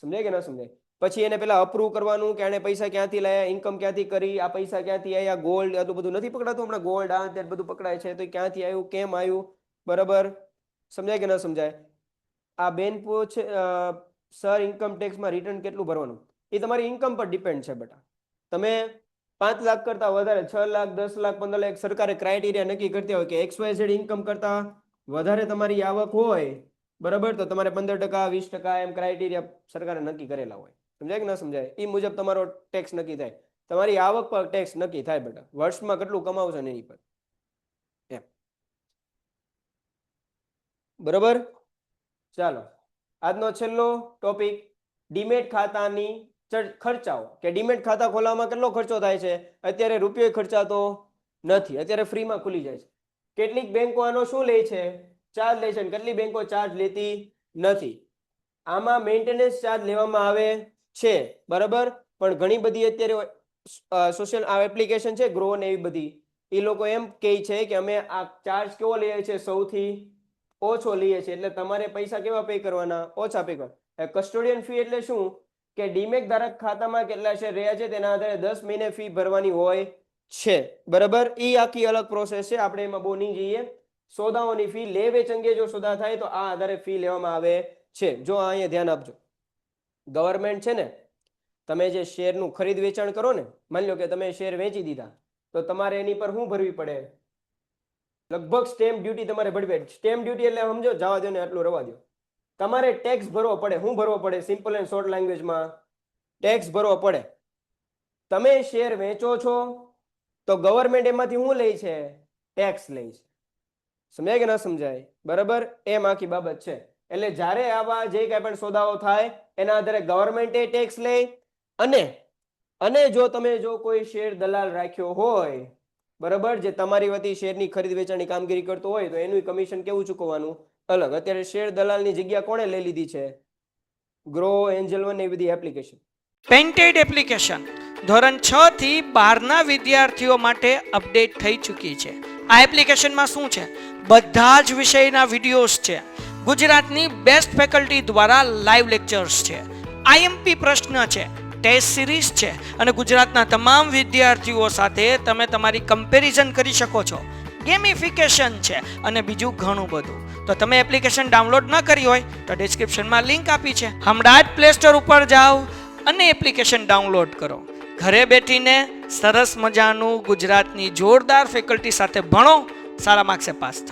સમજાય કે ન સમજાય? પછી એને પેલા અપ્રૂવ કરવાનું કે આને પૈસા ક્યાંથી લાયા, ઇન્કમ ક્યાંથી કરી, આ પૈસા ક્યાંથી આવ્યા, ગોલ્ડ, આટલું બધું નથી પકડાતું હમણાં? ગોલ્ડ આ તે બધું પકડાય છે, તો ક્યાંથી આવ્યું, કેમ આવ્યું, બરાબર. સમજાય કે ન સમજાય? આ બેન પૂછે સર ઇન્કમ ટેક્સમાં રિટર્ન કેટલું ભરવાનું? એ તમારી ઇન્કમ પર ડિપેન્ડ છે બેટા. તમે 5 લાખ કરતા વધારે, 6 લાખ, 10 લાખ, 15 લાખ, સરકારે ક્રાઇટેરિયા નક્કી કરતી હોય કે XYZ ઇન્કમ કરતા વધારે તમારી આવક હોય, બરાબર, તો તમારે 15%, 20% એમ ક્રાઇટેરિયા સરકારે નક્કી કરેલા હોય. સમજાય કે ન સમજાય? એ મુજબ તમારો ટેક્સ નક્કી થાય. તમારી આવક પર ટેક્સ નક્કી થાય બેટા, વર્ષમાં કેટલું કમાવશો ને એની પર એમ. બરાબર. ચાલો, આજનો છેલ્લો ટોપિક ડીમેટ ખાતાની ખર્ચાઓ. કે ડીમેટ ખાતા ખોલાવવામાં કેટલો ખર્ચો થાય છે? અત્યારે રૂપિયો ખર્ચાતો નથી, અત્યારે ફ્રીમાં ખુલી જાય છે. કેટલીક બેંકો આનો શું લે છે? ચાર્જ લે છે. કેટલી બેંકો ચાર્જ લેતી નથી. આમાં મેન્ટેનન્સ ચાર્જ લેવામાં આવે છે, બરાબર. પણ ઘણી બધી અત્યારે સોશિયલ એપ્લિકેશન છે, ગ્રો ને એવી બધી, એ લોકો એમ કહે છે કે અમે આ ચાર્જ કેવો લઈએ છીએ? સૌથી ઓછો લઈએ છીએ. એટલે તમારે પૈસા કેવા પે કરવાના? ઓછા પે કરવાના. કસ્ટોડિયન ફી એટલે શું? કે ડીમેટ ધારક ખાતામાં કેટલા શેર રહ્યા છે તેના આધારે 10 મહિને ફી ભરવાની હોય છે. બરાબર, એ આખી અલગ પ્રોસેસ છે, આપણે એમાં બહુ નહીં જઈએ. સોદાઓની ફી લે વેચ અંગે જો સોદા થાય તો આ આધારે ફી લેવામાં આવે છે. જો અહીંયા ધ્યાન આપજો, ગવર્મેન્ટ છે ને, તમે જે શેરનું ખરીદ વેચાણ કરો ને, માની લો કે તમે શેર વેચી દીધા તો તમારે એની પર શું ભરવી પડે? લગભગ સ્ટેમ્પ ડ્યુટી તમારે ભરવી પડે. સ્ટેમ્પ ડ્યુટી એટલે સમજો, જવા દો ને, આટલું રવા દો. તમારે ટેક્સ ભરવો પડે. શું ભરવો પડે? સિમ્પલ એન્ડ શોર્ટ લેંગ્વેજમાં ટેક્સ ભરવો પડે. તમે શેર વેચો છો તો ગવર્મેન્ટ એમાંથી શું લે છે? ટેક્સ લે છે. સમજાય કે ના સમજાય? બરાબર, એમ આખી બાબત છે. એટલે જ્યારે આવા જે કઈ પણ સોદાઓ થાય એના આધારે ગવર્મેન્ટે ટેક્સ લે. અને જો તમે કોઈ શેર દલાલ રાખ્યો હોય, બરાબર, જે તમારી વતી શેરની ખરીદ વેચાણની કામગીરી કરતો હોય, તો એનું કમિશન કેવું ચૂકવવાનું? અલગ. અત્યારે શેર દલાલની જગ્યા કોણે લઈ લીધી છે? ગ્રો, એન્જલ વન, એ બધી એપ્લિકેશન. પેન્ટેડ એપ્લિકેશન ધોરણ 6 થી 12ના વિદ્યાર્થીઓ માટે અપડેટ થઈ ચૂકી છે. આ એપ્લિકેશનમાં શું છે? બધા જ વિષયના વિડીયોઝ છે. ગુજરાતની બેસ્ટ ફેકલ્ટી દ્વારા લાઈવ લેક્ચર્સ છે. આઈએમપી પ્રશ્ન છે, ટેસ્ટ સિરીઝ છે, અને ગુજરાતના તમામ વિદ્યાર્થીઓ સાથે તમે તમારી કમ્પેરિઝન કરી શકો છો. ગેમિફિકેશન છે અને બીજું ઘણું બધું. તો તમે એપ્લિકેશન ડાઉનલોડ ન કરી હોય તો ડિસ્ક્રિપ્શનમાં લિંક આપી છે. હમણાં જ પ્લે સ્ટોર ઉપર જાઓ અને એપ્લિકેશન ડાઉનલોડ કરો. ઘરે બેઠીને સરસ મજાનું ગુજરાતની જોરદાર ફેકલ્ટી સાથે ભણો, સારા માર્ક્સે પાસ થાઓ.